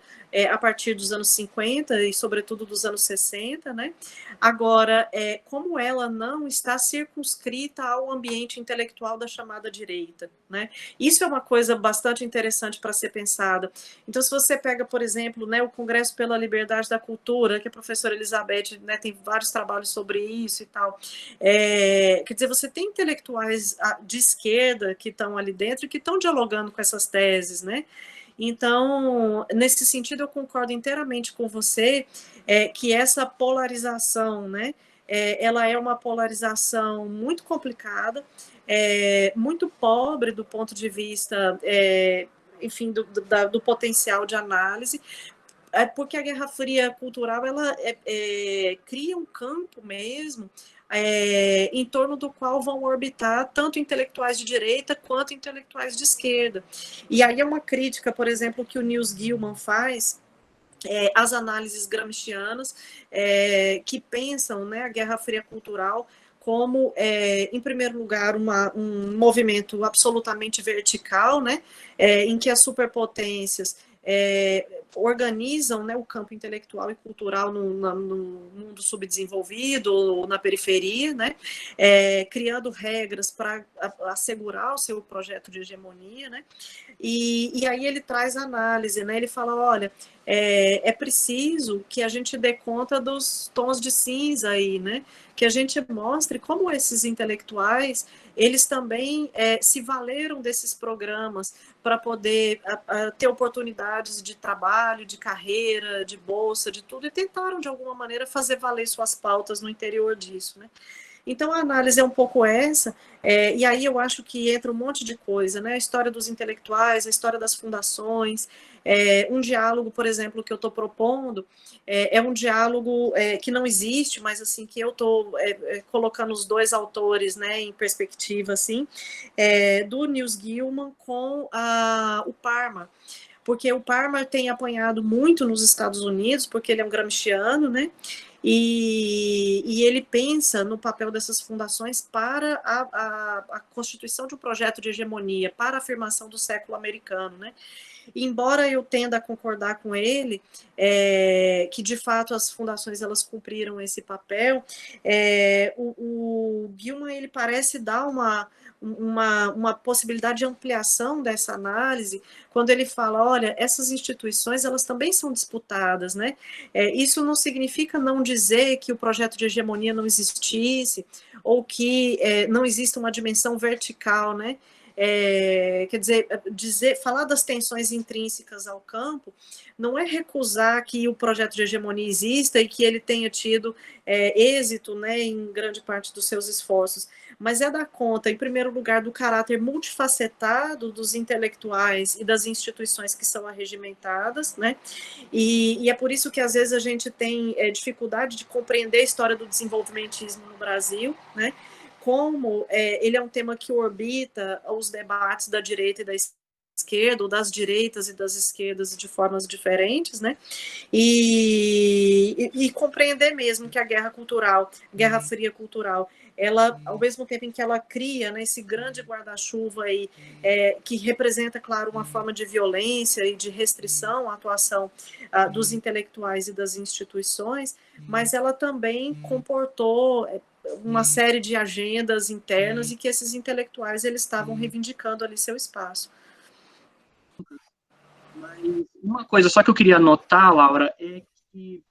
a partir dos anos 50 e, sobretudo, dos anos 60, né? Agora, como ela não está circunscrita ao ambiente intelectual da chamada direita, né? Isso é uma coisa bastante interessante para ser pensada. Então, se você pega, por exemplo, né, o Congresso pela Liberdade da Cultura, que a professora Elizabeth, né, tem vários trabalhos sobre isso e tal, quer dizer, você tem intelectuais de esquerda que estão ali dentro e que estão dialogando com essas teses, né? Então, nesse sentido, eu concordo inteiramente com você que essa polarização, né, ela é uma polarização muito complicada, muito pobre do ponto de vista, enfim, do potencial de análise, porque a Guerra Fria cultural, ela cria um campo mesmo em torno do qual vão orbitar tanto intelectuais de direita quanto intelectuais de esquerda. E aí é uma crítica, por exemplo, que o Niels Gilman faz às análises gramscianas que pensam, né, a Guerra Fria cultural como, em primeiro lugar, um movimento absolutamente vertical, né, em que as superpotências organizam, né, o campo intelectual e cultural no mundo subdesenvolvido ou na periferia, né, criando regras para assegurar o seu projeto de hegemonia, né, e aí ele traz análise, né, ele fala, olha, é preciso que a gente dê conta dos tons de cinza aí, né, que a gente mostre como esses intelectuais, eles também se valeram desses programas para poder ter oportunidades de trabalho, de carreira, de bolsa, de tudo, e tentaram, de alguma maneira, fazer valer suas pautas no interior disso, né? Então, a análise é um pouco essa, e aí eu acho que entra um monte de coisa, né? A história dos intelectuais, a história das fundações, um diálogo, por exemplo, que eu estou propondo, é um diálogo que não existe, mas assim, que eu estou colocando os dois autores, né, em perspectiva, assim, do Niels Gilman com o Parma, porque o Parma tem apanhado muito nos Estados Unidos, porque ele é um gramsciano, né? E ele pensa no papel dessas fundações para a constituição de um projeto de hegemonia, para a afirmação do século americano, né? Embora eu tenda a concordar com ele, que de fato as fundações elas cumpriram esse papel, o Gilman ele parece dar uma possibilidade de ampliação dessa análise, quando ele fala, olha, essas instituições, elas também são disputadas, né? Isso não significa não dizer que o projeto de hegemonia não existisse, ou que não exista uma dimensão vertical, né? Quer dizer, falar das tensões intrínsecas ao campo não é recusar que o projeto de hegemonia exista e que ele tenha tido êxito, né, em grande parte dos seus esforços, mas é dar conta, em primeiro lugar, do caráter multifacetado dos intelectuais e das instituições que são arregimentadas, né, e é por isso que às vezes a gente tem dificuldade de compreender a história do desenvolvimentismo no Brasil, né, como ele é um tema que orbita os debates da direita e da esquerda, ou das direitas e das esquerdas de formas diferentes, né? E compreender mesmo que a guerra cultural, guerra fria cultural, ela, ao mesmo tempo em que ela cria, né, esse grande guarda-chuva aí, que representa, claro, uma forma de violência e de restrição à atuação dos intelectuais e das instituições, mas ela também comportou uma série de agendas internas e que esses intelectuais eles estavam reivindicando ali seu espaço. Mas uma coisa só que eu queria anotar, Laura, é que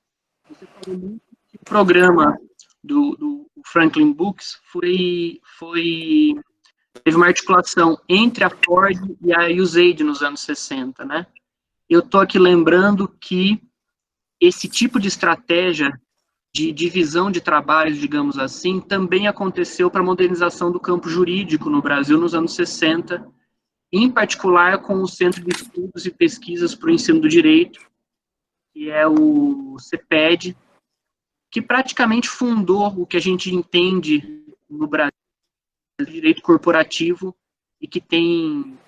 você falou muito que o programa do Franklin Books teve uma articulação entre a Ford e a USAID nos anos 60, né? Eu estou aqui lembrando que esse tipo de estratégia de divisão de trabalhos, digamos assim, também aconteceu para a modernização do campo jurídico no Brasil nos anos 60, em particular com o Centro de Estudos e Pesquisas para o Ensino do Direito, que é o CEPED, que praticamente fundou o que a gente entende no Brasil de direito corporativo e que tem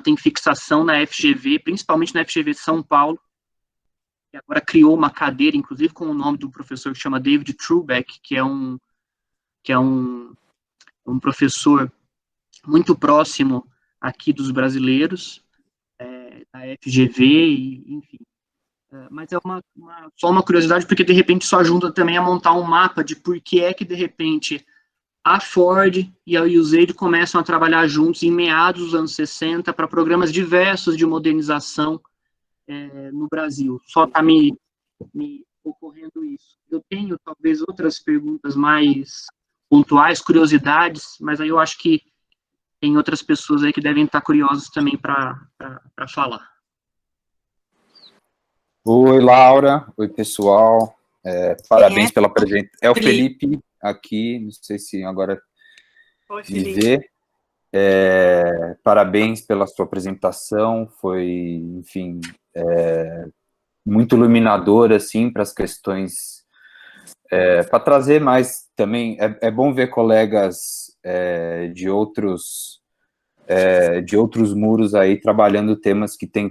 tem fixação na FGV, principalmente na FGV São Paulo, que agora criou uma cadeira, inclusive com o nome do professor que chama David Trubeck, que é um professor muito próximo aqui dos brasileiros, da FGV, e, enfim. Mas é só uma curiosidade, porque de repente isso ajuda também a montar um mapa de por que é que, de repente, a Ford e a USAID começam a trabalhar juntos em meados dos anos 60 para programas diversos de modernização no Brasil. Só está me ocorrendo isso. Eu tenho, talvez, outras perguntas mais pontuais, curiosidades, mas aí eu acho que tem outras pessoas aí que devem estar curiosas também para falar. Oi, Laura. Oi, pessoal. Parabéns pela apresentação. É o Felipe aqui, não sei se agora me vê. Parabéns pela sua apresentação, foi, enfim, muito iluminador, assim, para as questões, para trazer mais também, é bom ver colegas de outros muros aí, trabalhando temas que tem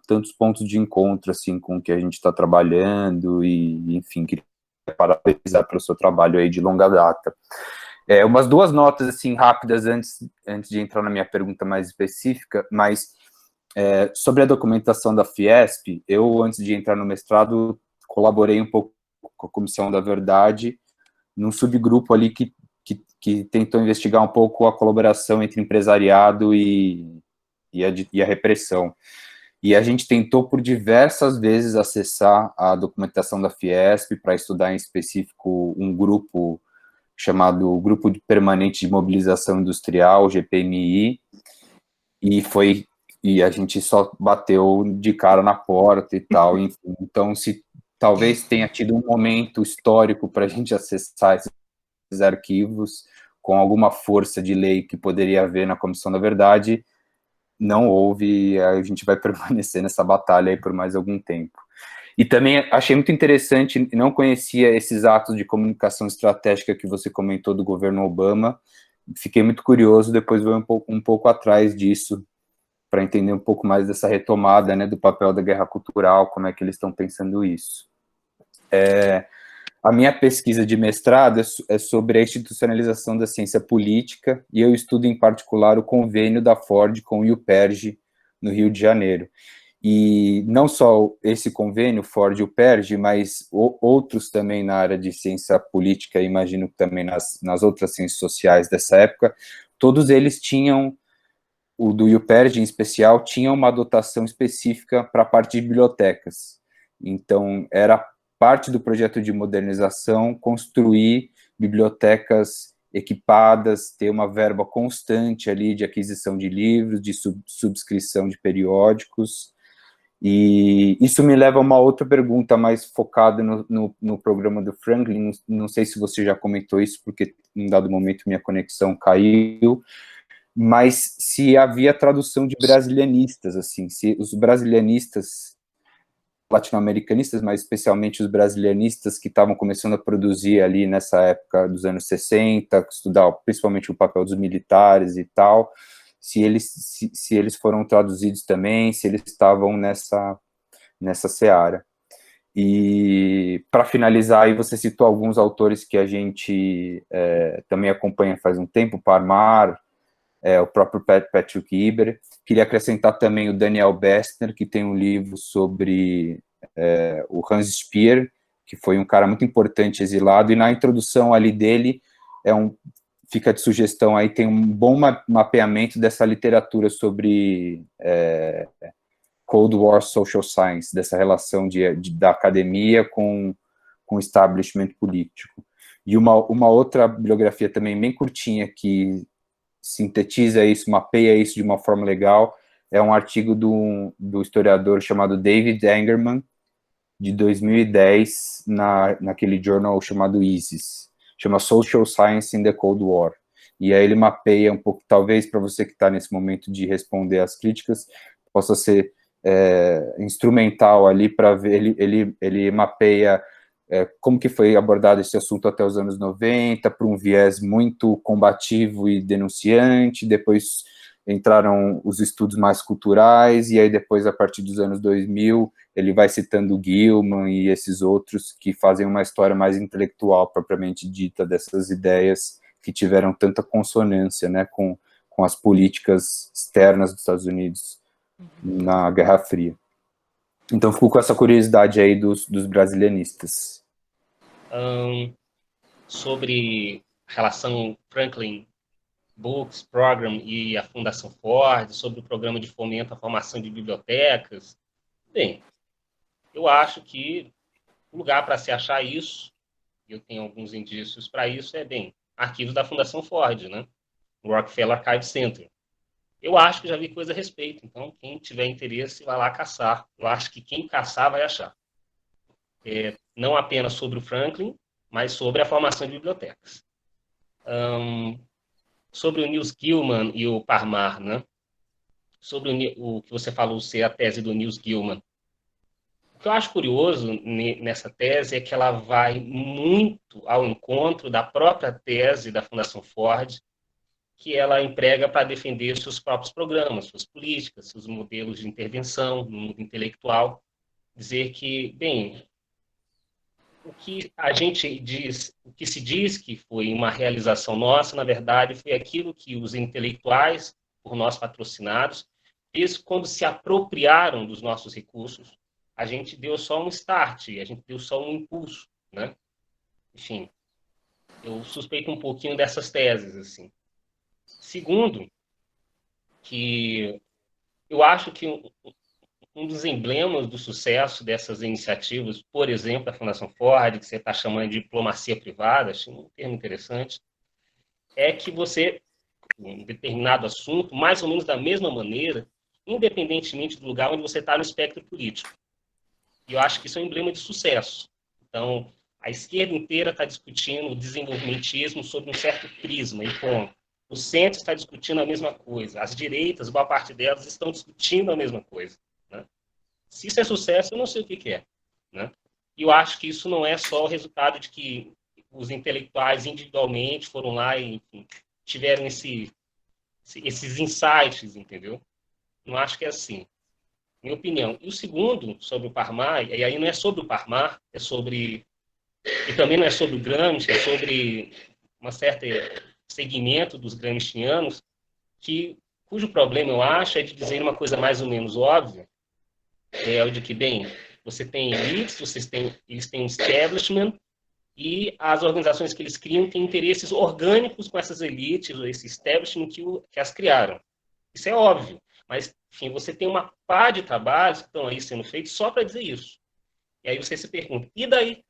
tantos pontos de encontro, assim, com o que a gente está trabalhando, e, enfim, queria parabenizar pelo seu trabalho aí de longa data. Umas duas notas, assim, rápidas, antes de entrar na minha pergunta mais específica, mas sobre a documentação da Fiesp, eu, antes de entrar no mestrado, colaborei um pouco com a Comissão da Verdade, num subgrupo ali que tentou investigar um pouco a colaboração entre empresariado e a repressão. E a gente tentou por diversas vezes acessar a documentação da Fiesp para estudar em específico um grupo chamado Grupo Permanente de Mobilização Industrial, GPMI, e a gente só bateu de cara na porta e tal, enfim. Então, se talvez tenha tido um momento histórico para a gente acessar esse arquivos com alguma força de lei que poderia haver na Comissão da Verdade, não houve, e a gente vai permanecer nessa batalha aí por mais algum tempo. E também achei muito interessante, não conhecia esses atos de comunicação estratégica que você comentou do governo Obama, fiquei muito curioso, depois vou um pouco atrás disso, para entender um pouco mais dessa retomada, né, do papel da guerra cultural, como é que eles estão pensando isso. A minha pesquisa de mestrado é sobre a institucionalização da ciência política, e eu estudo em particular o convênio da Ford com o UPERJ, no Rio de Janeiro. E não só esse convênio, Ford e UPERJ, mas outros também na área de ciência política, imagino que também nas outras ciências sociais dessa época, todos eles tinham, o do UPERJ em especial, tinha uma dotação específica para a parte de bibliotecas. Então, era parte do projeto de modernização construir bibliotecas equipadas, ter uma verba constante ali de aquisição de livros, de subscrição de periódicos. E isso me leva a uma outra pergunta mais focada no programa do Franklin. Não sei se você já comentou isso, porque em dado momento minha conexão caiu, mas se havia tradução de brasilianistas, assim, se os brasilianistas, latino-americanistas, mas especialmente os brasilianistas que estavam começando a produzir ali nessa época dos anos 60, estudar principalmente o papel dos militares e tal, se eles foram traduzidos também, se eles estavam nessa seara. E, para finalizar, aí você citou alguns autores que a gente também acompanha faz um tempo, Parmar, o próprio Patrick Iber. Queria acrescentar também o Daniel Bessner, que tem um livro sobre o Hans Speer, que foi um cara muito importante exilado, e na introdução ali dele, fica de sugestão aí, tem um bom mapeamento dessa literatura sobre Cold War Social Science, dessa relação da academia com o establishment político. E uma outra bibliografia também bem curtinha, que sintetiza isso, mapeia isso de uma forma legal, é um artigo do historiador chamado David Engerman, de 2010, naquele journal chamado ISIS, chama Social Science in the Cold War, e aí ele mapeia um pouco, talvez para você que está nesse momento de responder às críticas, possa ser instrumental ali para ver, ele mapeia como que foi abordado esse assunto até os anos 90, por um viés muito combativo e denunciante, depois entraram os estudos mais culturais, e aí depois, a partir dos anos 2000, ele vai citando Gilman e esses outros que fazem uma história mais intelectual, propriamente dita, dessas ideias que tiveram tanta consonância, né, com as políticas externas dos Estados Unidos na Guerra Fria. Então, fico com essa curiosidade aí dos brasilianistas. Sobre a relação Franklin Books Program e a Fundação Ford, sobre o programa de fomento à formação de bibliotecas. Bem, eu acho que o lugar para se achar isso, eu tenho alguns indícios para isso, arquivos da Fundação Ford, né? O Rockefeller Archive Center. Eu acho que já vi coisa a respeito, então quem tiver interesse vai lá caçar. Eu acho que quem caçar vai achar. Não apenas sobre o Franklin, mas sobre a formação de bibliotecas. Sobre o Niels Gilman e o Parmar, né? Sobre o que você falou ser a tese do Niels Gilman. O que eu acho curioso nessa tese é que ela vai muito ao encontro da própria tese da Fundação Ford, que ela emprega para defender seus próprios programas, suas políticas, seus modelos de intervenção no mundo intelectual. Dizer que, o que a gente diz, o que se diz que foi uma realização nossa, na verdade, foi aquilo que os intelectuais, por nós patrocinados, quando se apropriaram dos nossos recursos, a gente deu só um start, a gente deu só um impulso, né? Enfim, eu suspeito um pouquinho dessas teses, assim. Segundo, que eu acho que um dos emblemas do sucesso dessas iniciativas, por exemplo, a Fundação Ford, que você está chamando de diplomacia privada, acho um termo interessante, é que você, em um determinado assunto, mais ou menos da mesma maneira, independentemente do lugar onde você está no espectro político. E eu acho que isso é um emblema de sucesso. Então, A esquerda inteira está discutindo o desenvolvimentismo sob um certo prisma, e ponto. O centro está discutindo a mesma coisa. As direitas, boa parte delas, estão discutindo a mesma coisa. Né? Se isso é sucesso, eu não sei o que é. Né? E eu acho que isso não é só o resultado de que os intelectuais individualmente foram lá e, enfim, tiveram esses insights, entendeu? Não acho que é assim. Minha opinião. E o segundo, sobre o Parmar, e aí não é sobre o Parmar, é sobre... E também não é sobre o Gramsci, é sobre uma certa segmento dos gramscianos, cujo problema, eu acho, é de dizer uma coisa mais ou menos óbvia, é o de que, bem, você tem elites, eles têm um establishment, e as organizações que eles criam têm interesses orgânicos com essas elites, ou esse establishment que as criaram. Isso é óbvio. Mas, enfim, você tem uma pá de trabalhos que estão aí sendo feitos só para dizer isso. E aí você se pergunta, e daí?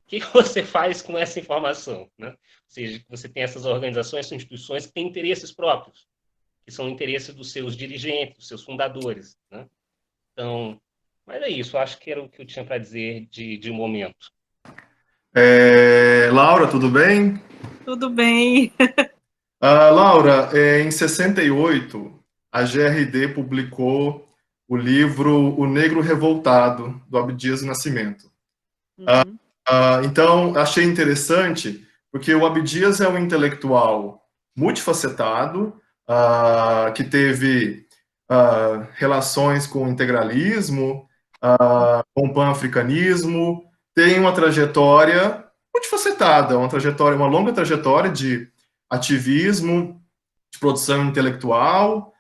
O que você faz com essa informação? Né? Ou seja, você tem essas organizações, essas instituições que têm interesses próprios, que são interesses dos seus dirigentes, dos seus fundadores. Né? Então, mas é isso, acho que era o que eu tinha para dizer de momento. Laura, tudo bem? Tudo bem. Laura, em 68, a GRD publicou o livro O Negro Revoltado, do Abdias Nascimento. Uhum. Então, achei interessante, porque o Abdias é um intelectual multifacetado, que teve relações com o integralismo, com o pan-africanismo, tem uma trajetória multifacetada, uma longa trajetória de ativismo, de produção intelectual,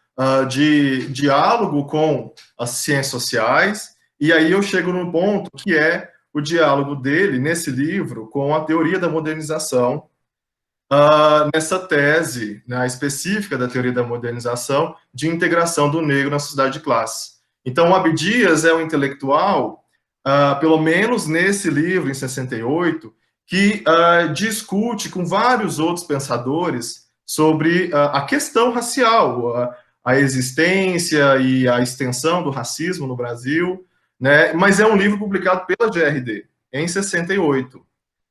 de diálogo com as ciências sociais, e aí eu chego num ponto que é o diálogo dele, nesse livro, com a teoria da modernização, nessa tese, né, específica da teoria da modernização, de integração do negro na sociedade de classe. Então, o Abdias é um intelectual, pelo menos nesse livro, em 68, que discute com vários outros pensadores sobre a questão racial, a existência e a extensão do racismo no Brasil, né? Mas é um livro publicado pela GRD, em 68.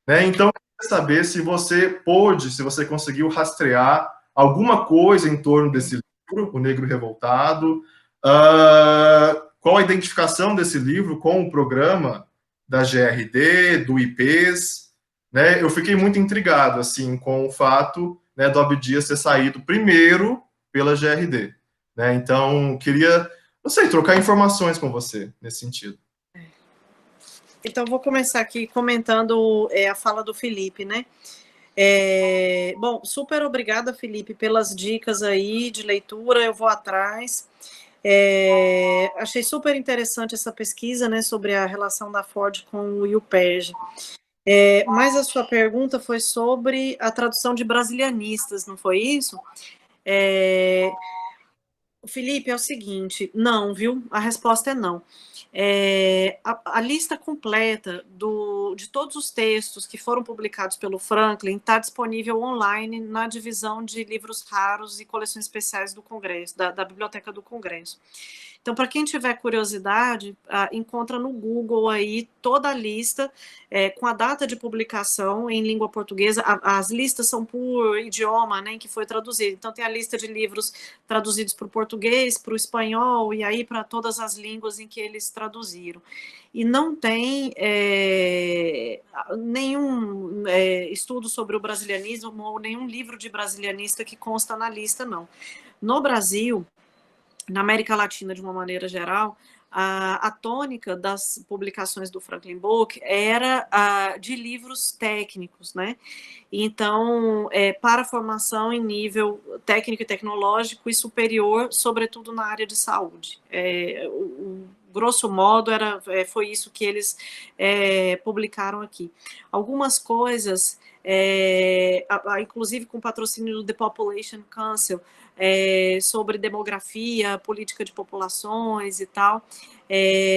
Né? Então, eu queria saber se você conseguiu rastrear alguma coisa em torno desse livro, O Negro Revoltado, qual a identificação desse livro com o programa da GRD, do IPES, né? Eu fiquei muito intrigado, assim, com o fato, né, do Abdias ter saído primeiro pela GRD, né? Então, queria, não sei, trocar informações com você nesse sentido. Então, vou começar aqui comentando a fala do Felipe, né? Bom, super obrigada, Felipe, pelas dicas aí de leitura, eu vou atrás. Achei super interessante essa pesquisa, né, sobre a relação da Ford com o IUPERJ. Mas a sua pergunta foi sobre a tradução de brasilianistas, não foi isso? Felipe, é o seguinte, não, viu? A resposta é não. A lista completa de todos os textos que foram publicados pelo Franklin está disponível online na divisão de livros raros e coleções especiais do Congresso, da Biblioteca do Congresso. Então, para quem tiver curiosidade, encontra no Google aí toda a lista com a data de publicação em língua portuguesa. As listas são por idioma, né, em que foi traduzido. Então, tem a lista de livros traduzidos para o português, para o espanhol e aí para todas as línguas em que eles traduziram. E não tem nenhum estudo sobre o brasilianismo ou nenhum livro de brasilianista que consta na lista, não. No Brasil, na América Latina, de uma maneira geral, a tônica das publicações do Franklin Book era de livros técnicos, né? Então, para formação em nível técnico e tecnológico e superior, sobretudo na área de saúde. Grosso modo, foi isso que eles publicaram aqui. Algumas coisas, inclusive com patrocínio do The Population Council, sobre demografia, política de populações e tal,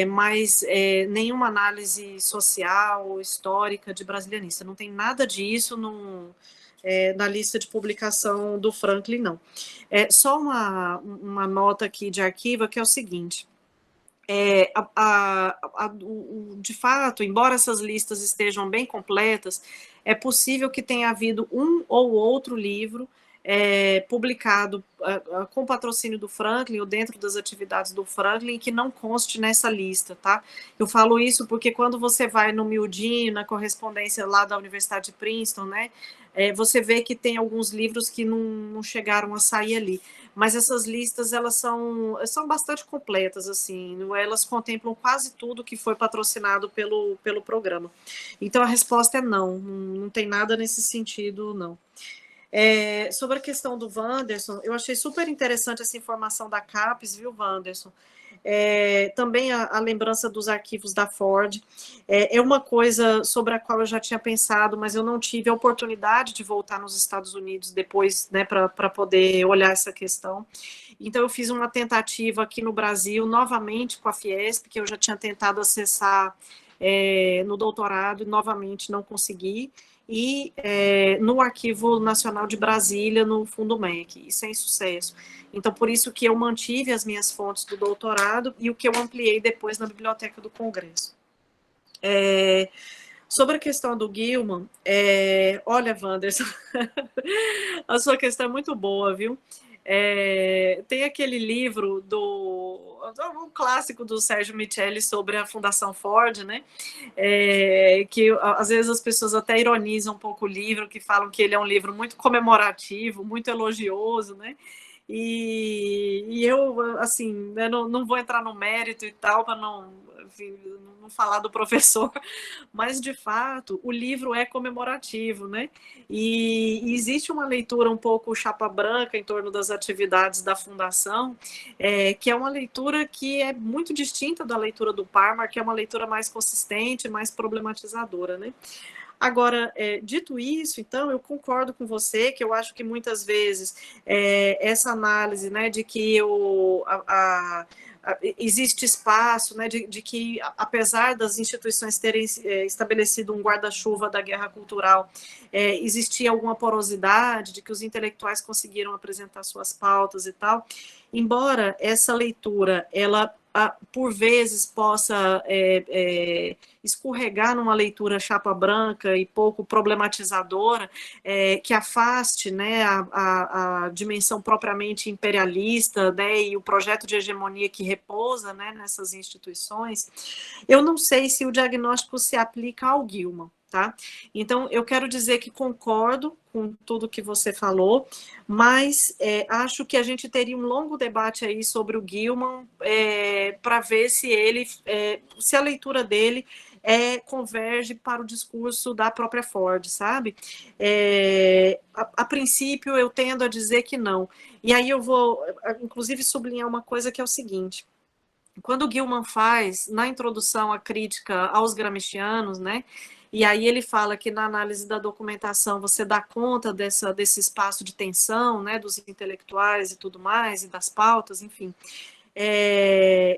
mas nenhuma análise social, histórica de brasilianista. Não tem nada disso na lista de publicação do Franklin, não. Só uma nota aqui de arquivo, que é o seguinte: de fato, embora essas listas estejam bem completas, é possível que tenha havido um ou outro livro publicado com patrocínio do Franklin ou dentro das atividades do Franklin que não conste nessa lista, tá? Eu falo isso porque quando você vai no miudinho, na correspondência lá da Universidade de Princeton, né, você vê que tem alguns livros que não chegaram a sair ali. Mas essas listas, elas são bastante completas, assim, elas contemplam quase tudo que foi patrocinado pelo programa. Então, a resposta é não tem nada nesse sentido, não. Sobre a questão do Wanderson, eu achei super interessante essa informação da CAPES, viu, Wanderson? Também a lembrança dos arquivos da Ford, é uma coisa sobre a qual eu já tinha pensado, mas eu não tive a oportunidade de voltar nos Estados Unidos depois, né, para poder olhar essa questão. Então, eu fiz uma tentativa aqui no Brasil, novamente com a Fiesp, que eu já tinha tentado acessar no doutorado, e novamente não consegui, e no Arquivo Nacional de Brasília, no Fundo MEC, e sem sucesso. Então, por isso que eu mantive as minhas fontes do doutorado e o que eu ampliei depois na Biblioteca do Congresso. Sobre a questão do Gilman, olha, Wanderson, a sua questão é muito boa, viu? Tem aquele livro um clássico do Sérgio Micheli sobre a Fundação Ford, né? Que às vezes as pessoas até ironizam um pouco o livro, que falam que ele é um livro muito comemorativo, muito elogioso, né? E eu, assim, né, não vou entrar no mérito e tal, para não falar do professor, mas, de fato, o livro é comemorativo, né? E existe uma leitura um pouco chapa branca em torno das atividades da Fundação, que é uma leitura que é muito distinta da leitura do Parmar, que é uma leitura mais consistente, mais problematizadora, né? Agora, dito isso, então, eu concordo com você, que eu acho que muitas vezes essa análise, né, de que existe espaço, né, de que, apesar das instituições terem estabelecido um guarda-chuva da guerra cultural, existia alguma porosidade, de que os intelectuais conseguiram apresentar suas pautas e tal, embora essa leitura, ela por vezes possa escorregar numa leitura chapa branca e pouco problematizadora, que afaste, né, a dimensão propriamente imperialista, né, e o projeto de hegemonia que repousa, né, nessas instituições, eu não sei se o diagnóstico se aplica ao Gilman. Tá? Então, eu quero dizer que concordo com tudo que você falou, mas acho que a gente teria um longo debate aí sobre o Gilman para ver se se a leitura dele converge para o discurso da própria Ford, sabe? A princípio, eu tendo a dizer que não. E aí eu vou, inclusive, sublinhar uma coisa que é o seguinte. Quando o Gilman faz, na introdução à crítica aos gramscianos, né, e aí ele fala que na análise da documentação você dá conta desse espaço de tensão, né, dos intelectuais e tudo mais, e das pautas, enfim.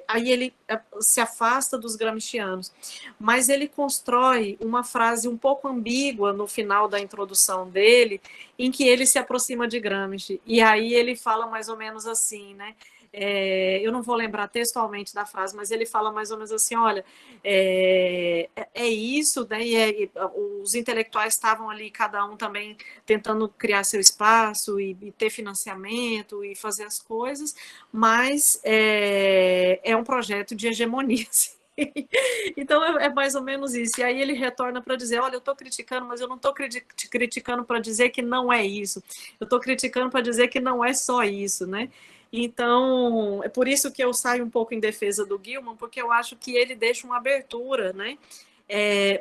Aí ele se afasta dos gramscianos, mas ele constrói uma frase um pouco ambígua no final da introdução dele, em que ele se aproxima de Gramsci, e aí ele fala mais ou menos assim, né, eu não vou lembrar textualmente da frase, mas ele fala mais ou menos assim, olha, isso, né, os intelectuais estavam ali, cada um também tentando criar seu espaço e ter financiamento e fazer as coisas, mas é um projeto de hegemonia, assim. Então é mais ou menos isso, e aí ele retorna para dizer, olha, eu estou criticando, mas eu não estou criticando para dizer que não é isso, eu estou criticando para dizer que não é só isso, né? Então, é por isso que eu saio um pouco em defesa do Gilman, porque eu acho que ele deixa uma abertura, né,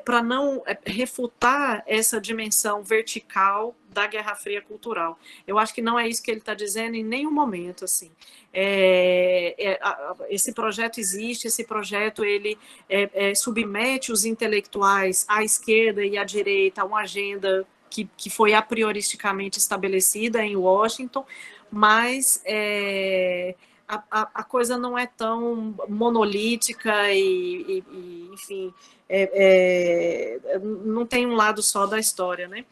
para não refutar essa dimensão vertical da Guerra Fria cultural. Eu acho que não é isso que ele está dizendo em nenhum momento, assim. Esse projeto existe, esse projeto ele submete os intelectuais à esquerda e à direita a uma agenda que foi a prioristicamente estabelecida em Washington, mas a coisa não é tão monolítica e enfim, não tem um lado só da história, né?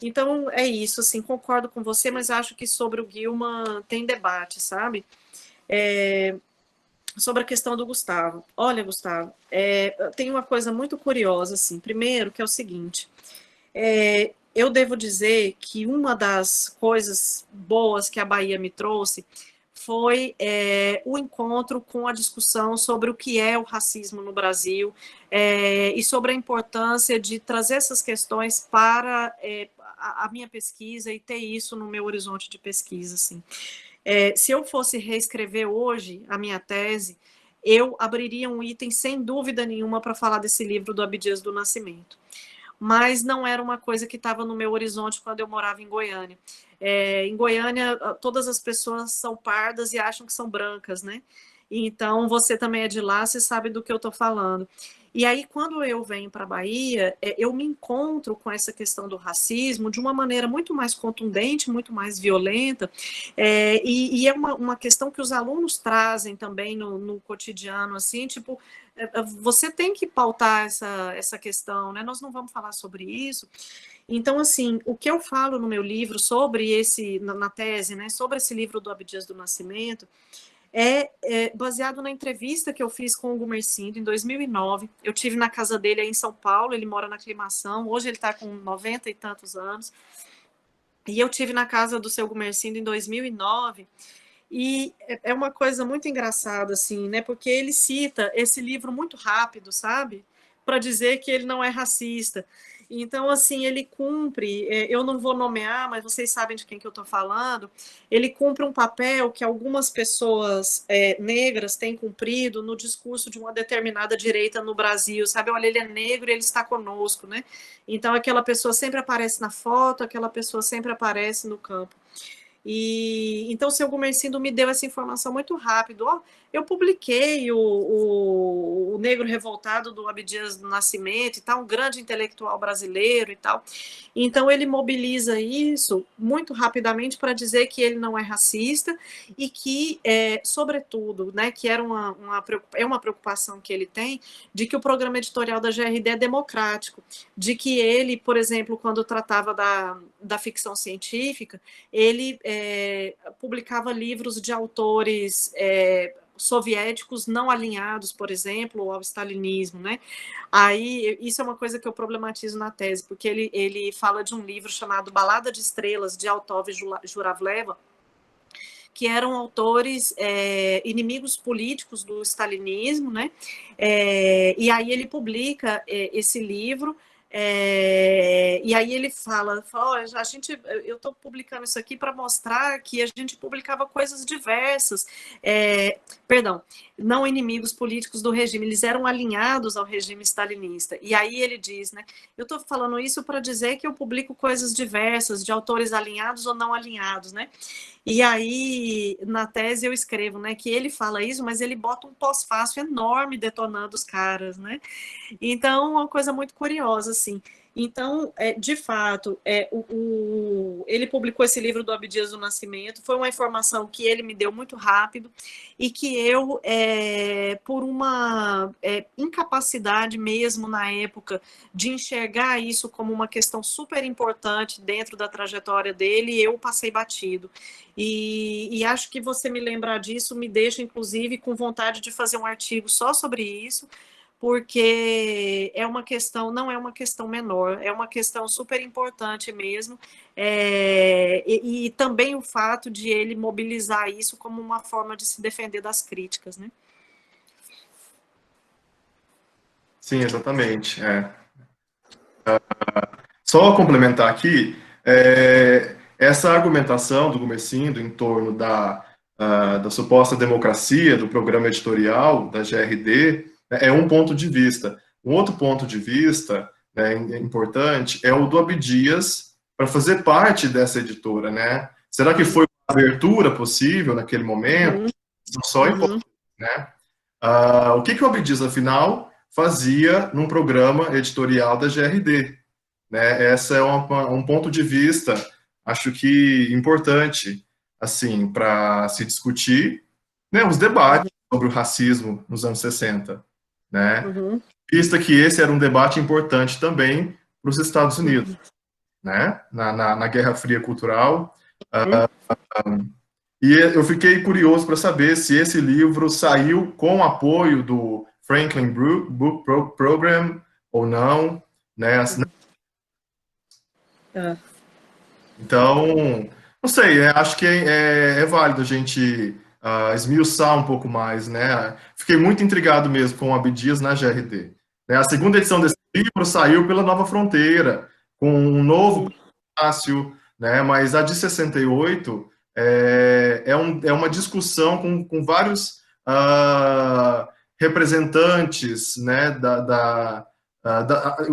Então, é isso, assim, concordo com você, mas acho que sobre o Gilman tem debate, sabe? sobre a questão do Gustavo. Olha, Gustavo, tem uma coisa muito curiosa, assim. Primeiro, que é o seguinte, eu devo dizer que uma das coisas boas que a Bahia me trouxe foi o encontro com a discussão sobre o que é o racismo no Brasil e sobre a importância de trazer essas questões para a minha pesquisa e ter isso no meu horizonte de pesquisa, assim. Se eu fosse reescrever hoje a minha tese, eu abriria um item sem dúvida nenhuma para falar desse livro do Abdias do Nascimento. Mas não era uma coisa que estava no meu horizonte quando eu morava em Goiânia. Em Goiânia, todas as pessoas são pardas e acham que são brancas, né? Então, você também é de lá, você sabe do que eu estou falando. E aí, quando eu venho para a Bahia, eu me encontro com essa questão do racismo de uma maneira muito mais contundente, muito mais violenta, e é uma questão que os alunos trazem também no cotidiano, assim, tipo, você tem que pautar essa questão, né? Nós não vamos falar sobre isso. Então, assim, o que eu falo no meu livro sobre na tese, né, sobre esse livro do Abdias do Nascimento, baseado na entrevista que eu fiz com o Gumercindo em 2009. Eu tive na casa dele aí em São Paulo, ele mora na Aclimação, hoje ele está com 90 e tantos anos, e eu tive na casa do seu Gumercindo em 2009, e é uma coisa muito engraçada, assim, né, porque ele cita esse livro muito rápido, sabe, para dizer que ele não é racista. Então, assim, ele cumpre, eu não vou nomear, mas vocês sabem de quem que eu estou falando, ele cumpre um papel que algumas pessoas negras têm cumprido no discurso de uma determinada direita no Brasil, sabe? Olha, ele é negro e ele está conosco, né? Então, aquela pessoa sempre aparece na foto, aquela pessoa sempre aparece no campo. E então o seu Gumercindo me deu essa informação muito rápido. Eu publiquei o Negro Revoltado do Abdias do Nascimento e tal, um grande intelectual brasileiro e tal. Então ele mobiliza isso muito rapidamente para dizer que ele não é racista e que, sobretudo, né, que era uma preocupação que ele tem, de que o programa editorial da GRD é democrático, de que ele, por exemplo, quando tratava da ficção científica, ele publicava livros de autores soviéticos não alinhados, por exemplo, ao stalinismo, né? Aí, isso é uma coisa que eu problematizo na tese, porque ele fala de um livro chamado Balada de Estrelas, de Altov e Juravleva, que eram autores inimigos políticos do stalinismo, né? E aí ele publica esse livro, e aí ele fala eu estou publicando isso aqui para mostrar que a gente publicava coisas diversas, não inimigos políticos do regime, eles eram alinhados ao regime stalinista. E aí ele diz, né, eu estou falando isso para dizer que eu publico coisas diversas, de autores alinhados ou não alinhados, né? E aí, na tese, eu escrevo, né, que ele fala isso, mas ele bota um pós-fácil enorme detonando os caras, né? Então, uma coisa muito curiosa, assim. Então, de fato, ele publicou esse livro do Abdias do Nascimento, foi uma informação que ele me deu muito rápido e que eu, por uma incapacidade mesmo na época de enxergar isso como uma questão super importante dentro da trajetória dele, eu passei batido. E acho que você me lembrar disso me deixa, inclusive, com vontade de fazer um artigo só sobre isso, porque não é uma questão menor, é uma questão super importante mesmo, e também o fato de ele mobilizar isso como uma forma de se defender das críticas, né? Sim, exatamente. Só complementar aqui, essa argumentação do Gumercindo em torno da suposta democracia do programa editorial da GRD é um ponto de vista. Um outro ponto de vista, né, importante é o do Abdias para fazer parte dessa editora, né? Será que foi uma abertura possível naquele momento? Só importante, né? O que o Abdias, afinal, fazia num programa editorial da GRD? Né? Esse é um ponto de vista, acho que importante, assim, para se discutir, né, os debates sobre o racismo nos anos 60. Né? Vista que esse era um debate importante também para os Estados Unidos, né? Na Guerra Fria Cultural. E eu fiquei curioso para saber se esse livro saiu com o apoio do Franklin Book Program ou não, né? Então, não sei, acho que é válido a gente esmiuçar um pouco mais, né? Fiquei muito intrigado mesmo com o Abdias na GRD. Né? A segunda edição desse livro saiu pela Nova Fronteira, com um novo prefácio, né? Mas a de 68 é uma discussão com vários representantes, né?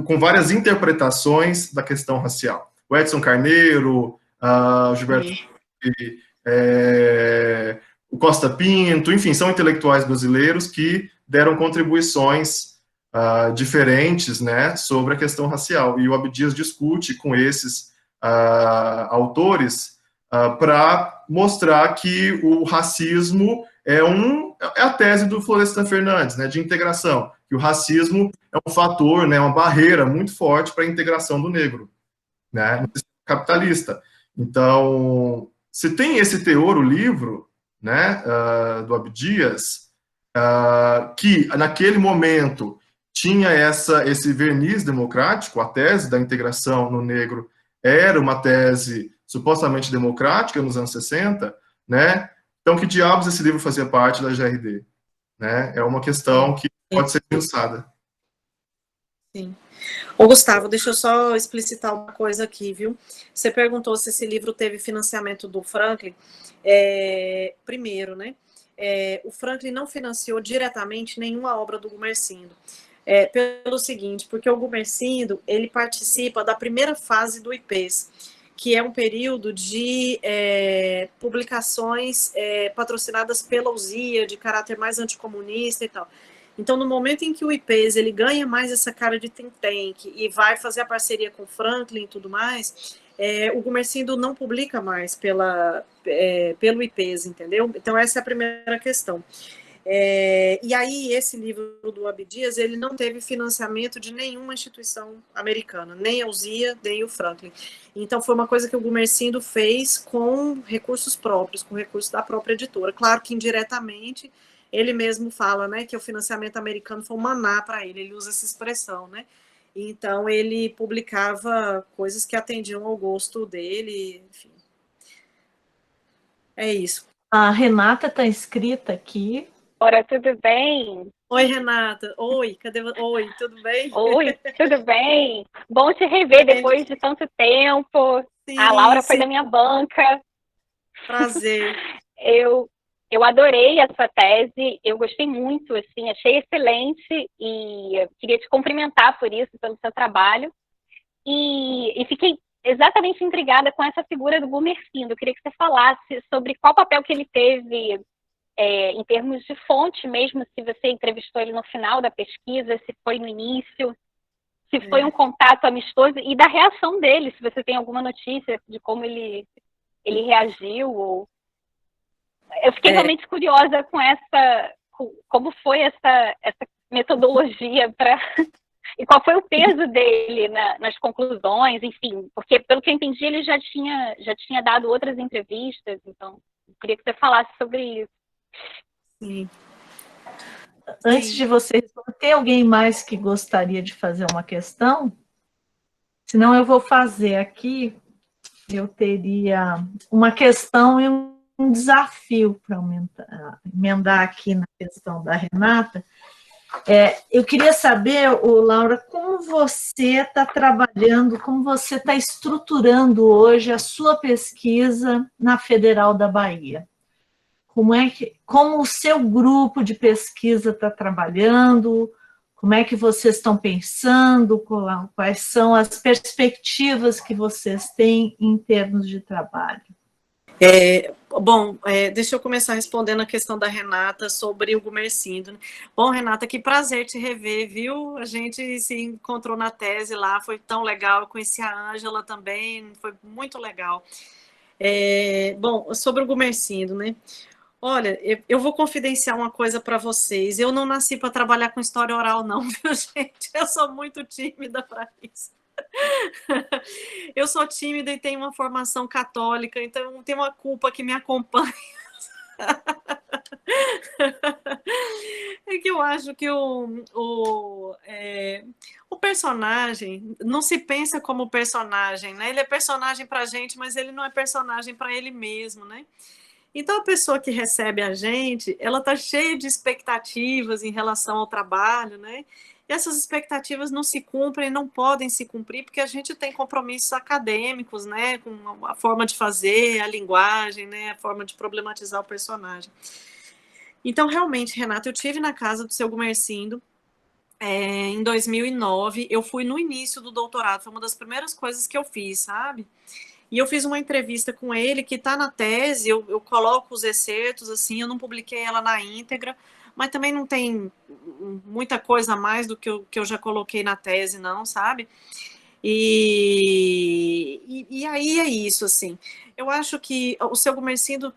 Com várias interpretações da questão racial. O Edson Carneiro, o Gilberto, o Costa Pinto, enfim, são intelectuais brasileiros que deram contribuições diferentes, né, sobre a questão racial. E o Abdias discute com esses autores para mostrar que o racismo é a tese do Florestan Fernandes, né, de integração, que o racismo é um fator, né, uma barreira muito forte para a integração do negro, né, no sistema capitalista. Então, se tem esse teor, o livro, né, do Abdias, que naquele momento tinha esse verniz democrático, a tese da integração no negro era uma tese supostamente democrática nos anos 60, né? Então, que diabos esse livro fazia parte da GRD? Né? É uma questão que pode ser pensada. Sim. Ô, Gustavo, deixa eu só explicitar uma coisa aqui, viu? Você perguntou se esse livro teve financiamento do Franklin. Primeiro, né? O Franklin não financiou diretamente nenhuma obra do Gumersindo. Pelo seguinte, porque o Gumersindo, ele participa da primeira fase do IPES, que é um período de publicações patrocinadas pela UZIA, de caráter mais anticomunista e tal. Então, no momento em que o IPES ele ganha mais essa cara de think tank e vai fazer a parceria com o Franklin e tudo mais, o Gumersindo não publica mais pelo IPES, entendeu? Então, essa é a primeira questão. E aí, esse livro do Abdias, ele não teve financiamento de nenhuma instituição americana, nem a UZIA, nem o Franklin. Então, foi uma coisa que o Gumersindo fez com recursos próprios, com recursos da própria editora. Claro que indiretamente, ele mesmo fala, né, que o financiamento americano foi um maná para ele usa essa expressão, né? Então, ele publicava coisas que atendiam ao gosto dele, enfim. É isso. A Renata está inscrita aqui. Ora, tudo bem? Oi, Renata. Oi, cadê você? Oi, tudo bem? Oi, tudo bem? Bom te rever depois de tanto tempo. Sim, a Laura foi da minha banca. Prazer. Eu adorei a sua tese, eu gostei muito, assim, achei excelente e queria te cumprimentar por isso, pelo seu trabalho. E fiquei exatamente intrigada com essa figura do Gumersindo. Eu queria que você falasse sobre qual papel que ele teve em termos de fonte mesmo, se você entrevistou ele no final da pesquisa, se foi no início, se foi um contato amistoso, e da reação dele, se você tem alguma notícia de como ele reagiu. Eu fiquei realmente curiosa com como foi essa metodologia e qual foi o peso dele nas conclusões, enfim, porque pelo que eu entendi ele já tinha dado outras entrevistas, então eu queria que você falasse sobre isso. Sim. Antes de você responder, tem alguém mais que gostaria de fazer uma questão? Senão eu vou fazer aqui, eu teria uma questão e um desafio para emendar aqui na questão da Renata. Eu queria saber, Laura, como você está trabalhando, como você está estruturando hoje a sua pesquisa na Federal da Bahia? Como o seu grupo de pesquisa está trabalhando? Como é que vocês estão pensando? Quais são as perspectivas que vocês têm em termos de trabalho? Deixa eu começar respondendo a questão da Renata sobre o Gumersindo. Bom, Renata, que prazer te rever, viu? A gente se encontrou na tese lá, foi tão legal. Eu conheci a Ângela também, foi muito legal. Bom, sobre o Gumersindo, né? Olha, eu vou confidenciar uma coisa para vocês. Eu não nasci para trabalhar com história oral, não, viu, gente? Eu sou muito tímida para isso. Eu sou tímida e tenho uma formação católica, então tem uma culpa que me acompanha. É que eu acho que o personagem não se pensa como personagem, né? Ele é personagem para a gente, mas ele não é personagem para ele mesmo, né? Então, a pessoa que recebe a gente, ela está cheia de expectativas em relação ao trabalho, né? E essas expectativas não se cumprem, não podem se cumprir, porque a gente tem compromissos acadêmicos, né? Com a forma de fazer, a linguagem, né? A forma de problematizar o personagem. Então, realmente, Renata, eu tive na casa do seu Gumercindo em 2009. Eu fui no início do doutorado, foi uma das primeiras coisas que eu fiz, sabe? E eu fiz uma entrevista com ele, que está na tese, eu coloco os excertos, assim, eu não publiquei ela na íntegra, mas também não tem muita coisa a mais do que eu já coloquei na tese, não, sabe? E aí é isso, assim. Eu acho que o seu Gumercindo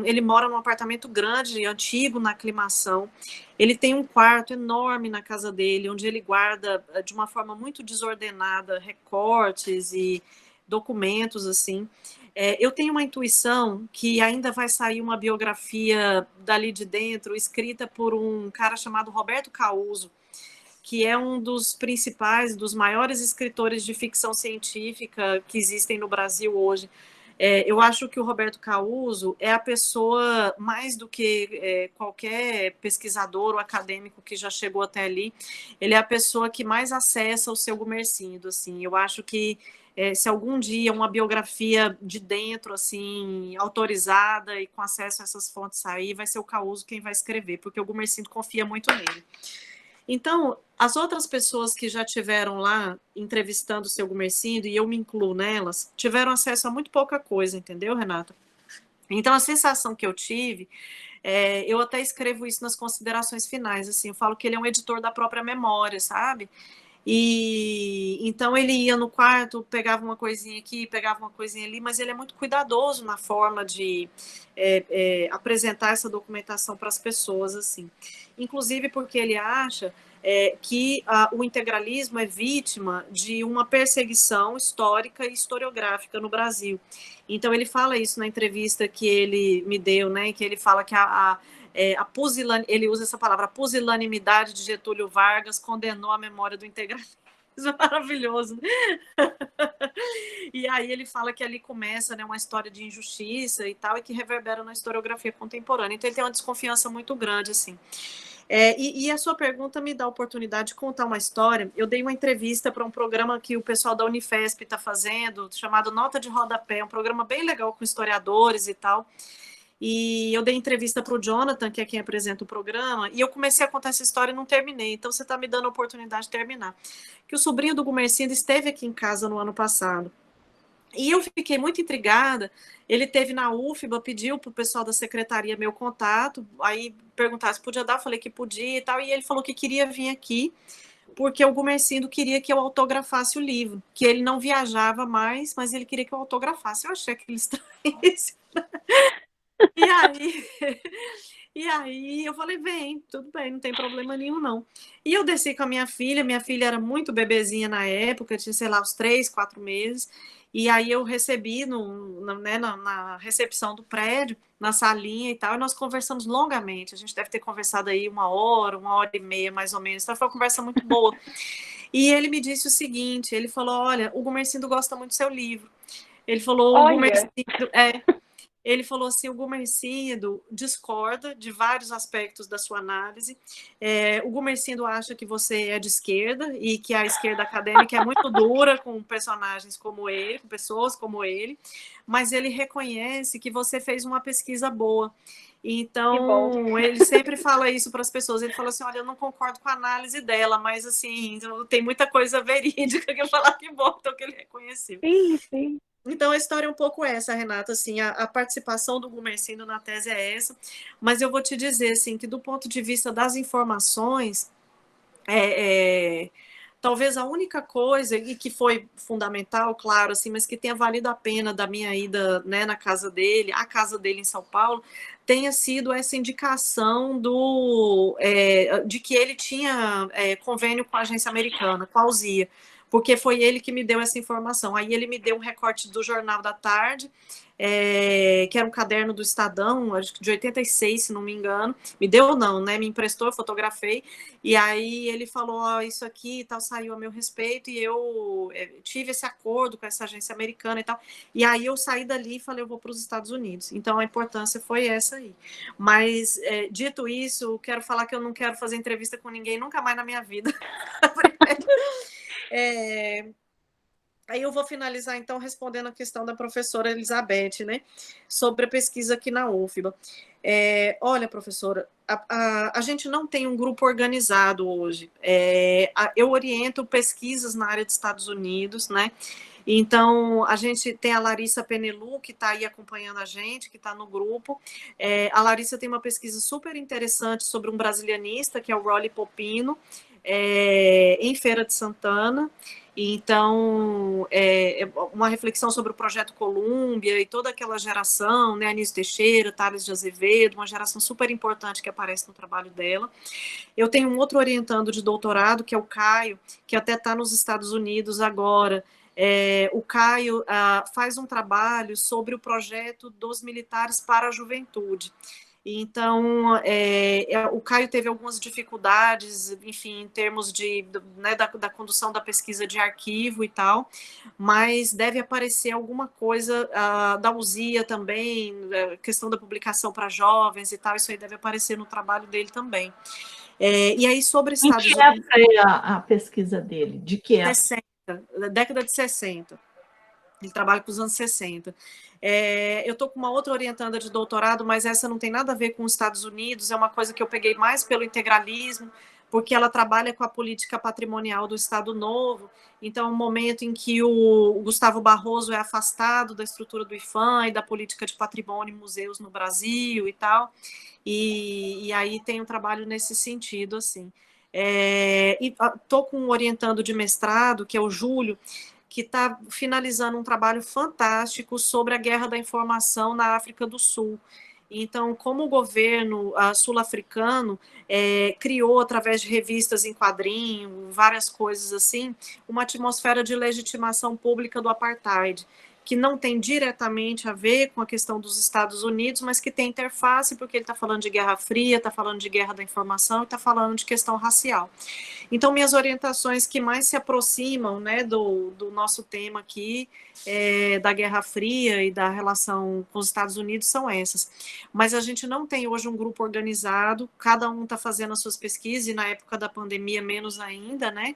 ele mora num apartamento grande, antigo, na aclimação. Ele tem um quarto enorme na casa dele, onde ele guarda de uma forma muito desordenada recortes e documentos, assim. Eu tenho uma intuição que ainda vai sair uma biografia dali de dentro, escrita por um cara chamado Roberto Causo, que é um dos principais, dos maiores escritores de ficção científica que existem no Brasil hoje. Eu acho que o Roberto Causo é a pessoa, mais do que qualquer pesquisador ou acadêmico que já chegou até ali, ele é a pessoa que mais acessa o seu Gumercindo, assim. Eu acho que se algum dia uma biografia de dentro, assim, autorizada e com acesso a essas fontes sair, vai ser o Causo quem vai escrever, porque o Gumercindo confia muito nele. Então, as outras pessoas que já tiveram lá entrevistando o seu Gumercindo, e eu me incluo nelas, tiveram acesso a muito pouca coisa, entendeu, Renata? Então, a sensação que eu tive, eu até escrevo isso nas considerações finais, assim, eu falo que ele é um editor da própria memória, sabe? E então ele ia no quarto, pegava uma coisinha aqui, pegava uma coisinha ali, mas ele é muito cuidadoso na forma de apresentar essa documentação para as pessoas, assim. Inclusive porque ele acha que o integralismo é vítima de uma perseguição histórica e historiográfica no Brasil. Então ele fala isso na entrevista que ele me deu, né? Que ele fala que ele usa essa palavra, a pusilanimidade de Getúlio Vargas condenou a memória do integralismo. Isso é maravilhoso. E aí ele fala que ali começa, né, uma história de injustiça e tal, e que reverbera na historiografia contemporânea. Então ele tem uma desconfiança muito grande, assim. E a sua pergunta me dá a oportunidade de contar uma história. Eu dei uma entrevista para um programa que o pessoal da Unifesp está fazendo, chamado Nota de Rodapé, um programa bem legal com historiadores e tal. E eu dei entrevista para o Jonathan, que é quem apresenta o programa, e eu comecei a contar essa história e não terminei. Então você está me dando a oportunidade de terminar. Que o sobrinho do Gumercindo esteve aqui em casa no ano passado. E eu fiquei muito intrigada. Ele teve na UFBA, pediu para o pessoal da secretaria meu contato, aí perguntaram se podia dar, eu falei que podia e tal, e ele falou que queria vir aqui, porque o Gumercindo queria que eu autografasse o livro, que ele não viajava mais, mas ele queria que eu autografasse. Eu achei aquilo estranhíssimo. E aí eu falei, vem, tudo bem, não tem problema nenhum, não. E eu desci com a minha filha era muito bebezinha na época, tinha, sei lá, uns 3, 4 meses, e aí eu recebi na recepção do prédio, na salinha e tal, e nós conversamos longamente, a gente deve ter conversado aí 1 hora e meia, mais ou menos, então foi uma conversa muito boa. E ele me disse o seguinte, ele falou, olha, o Gumercindo gosta muito do seu livro. Ele falou, o Gumercindo... Ele falou assim, o Gumercindo discorda de vários aspectos da sua análise. O Gumercindo acha que você é de esquerda e que a esquerda acadêmica é muito dura com personagens como ele, com pessoas como ele, mas ele reconhece que você fez uma pesquisa boa. Então, ele sempre fala isso para as pessoas. Ele fala assim, olha, eu não concordo com a análise dela, mas assim, tem muita coisa verídica que eu falar que bom, então que ele reconheceu. Sim, sim. Então, a história é um pouco essa, Renata, assim, a participação do Gumercindo na tese é essa, mas eu vou te dizer, assim, que do ponto de vista das informações, talvez a única coisa, e que foi fundamental, claro, assim, mas que tenha valido a pena da minha ida, né, na casa dele, a casa dele em São Paulo, tenha sido essa indicação de que ele tinha convênio com a agência americana, com a Alzia, porque foi ele que me deu essa informação. Aí ele me deu um recorte do Jornal da Tarde, que era um caderno do Estadão, acho que de 86, se não me engano. Me deu não, né? Me emprestou, eu fotografei, e aí ele falou, ó, isso aqui e tal, saiu a meu respeito, e eu tive esse acordo com essa agência americana e tal, e aí eu saí dali e falei, eu vou para os Estados Unidos. Então a importância foi essa aí. Mas, dito isso, quero falar que eu não quero fazer entrevista com ninguém nunca mais na minha vida. Aí eu vou finalizar, então, respondendo a questão da professora Elizabeth, né, sobre a pesquisa aqui na UFBA. Olha, professora, a gente não tem um grupo organizado hoje. Eu oriento pesquisas na área dos Estados Unidos, né, então a gente tem a Larissa Penelu, que está aí acompanhando a gente, que está no grupo. A Larissa tem uma pesquisa super interessante sobre um brasilianista, que é o Rolly Popino, em Feira de Santana. Então, uma reflexão sobre o Projeto Colômbia e toda aquela geração, né, Anísio Teixeira, Tales de Azevedo, uma geração super importante que aparece no trabalho dela. Eu tenho um outro orientando de doutorado, que é o Caio, que até está nos Estados Unidos agora. O Caio faz um trabalho sobre o projeto dos militares para a juventude. Então, o Caio teve algumas dificuldades, enfim, em termos né, da condução da pesquisa de arquivo e tal, mas deve aparecer alguma coisa da USIA também, questão da publicação para jovens e tal, isso aí deve aparecer no trabalho dele também. E aí, sobre Estados Unidos... Que época é a pesquisa dele? De que época? 60, década de 60. Ele trabalha com os anos 60. Eu estou com uma outra orientanda de doutorado, mas essa não tem nada a ver com os Estados Unidos, é uma coisa que eu peguei mais pelo integralismo, porque ela trabalha com a política patrimonial do Estado Novo. Então, um momento em que o Gustavo Barroso é afastado da estrutura do IPHAN e da política de patrimônio e museus no Brasil e tal, e aí tem um trabalho nesse sentido, assim. Estou com um orientando de mestrado, que é o Júlio, que está finalizando um trabalho fantástico sobre a guerra da informação na África do Sul. Então, como o governo sul-africano criou, através de revistas em quadrinho, várias coisas assim, uma atmosfera de legitimação pública do apartheid, que não tem diretamente a ver com a questão dos Estados Unidos, mas que tem interface, porque ele está falando de Guerra Fria, está falando de guerra da informação e está falando de questão racial. Então, minhas orientações que mais se aproximam, né, do nosso tema aqui, da Guerra Fria e da relação com os Estados Unidos são essas. Mas a gente não tem hoje um grupo organizado, cada um está fazendo as suas pesquisas, e na época da pandemia menos ainda, né?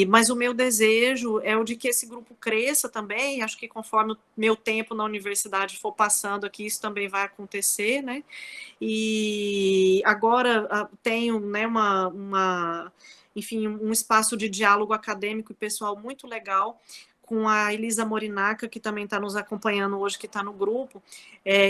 Mas o meu desejo é o de que esse grupo cresça também, acho que conforme o meu tempo na universidade for passando aqui, isso também vai acontecer, né? E agora tenho, né, enfim, um espaço de diálogo acadêmico e pessoal muito legal com a Elisa Morinaca, que também está nos acompanhando hoje, que está no grupo,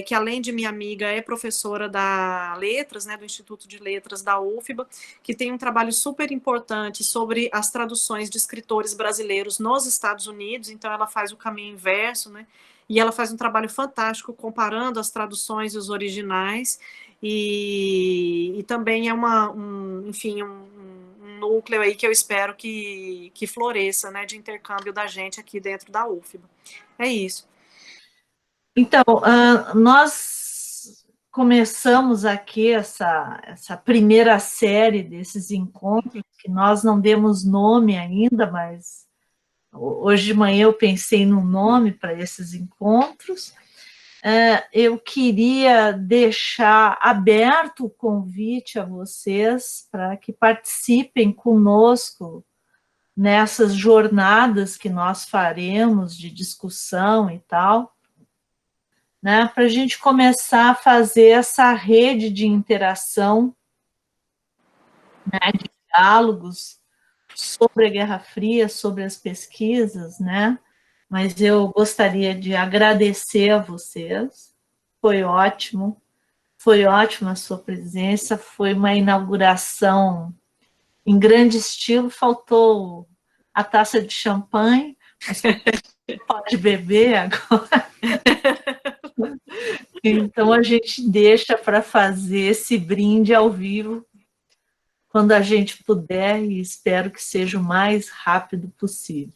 que além de minha amiga, é professora da Letras, né, do Instituto de Letras da UFBA, que tem um trabalho super importante sobre as traduções de escritores brasileiros nos Estados Unidos, então ela faz o caminho inverso, né, e ela faz um trabalho fantástico comparando as traduções e os originais, e também é enfim, um núcleo aí que eu espero que floresça, né, de intercâmbio da gente aqui dentro da UFBA. É isso. Então, nós começamos aqui essa primeira série desses encontros, que nós não demos nome ainda, mas hoje de manhã eu pensei num nome para esses encontros. Eu queria deixar aberto o convite a vocês para que participem conosco nessas jornadas que nós faremos de discussão e tal, né, para a gente começar a fazer essa rede de interação, né, de diálogos sobre a Guerra Fria, sobre as pesquisas, né? Mas eu gostaria de agradecer a vocês, foi ótimo a sua presença, foi uma inauguração em grande estilo, faltou a taça de champanhe, mas pode beber agora. Então a gente deixa para fazer esse brinde ao vivo quando a gente puder, e espero que seja o mais rápido possível.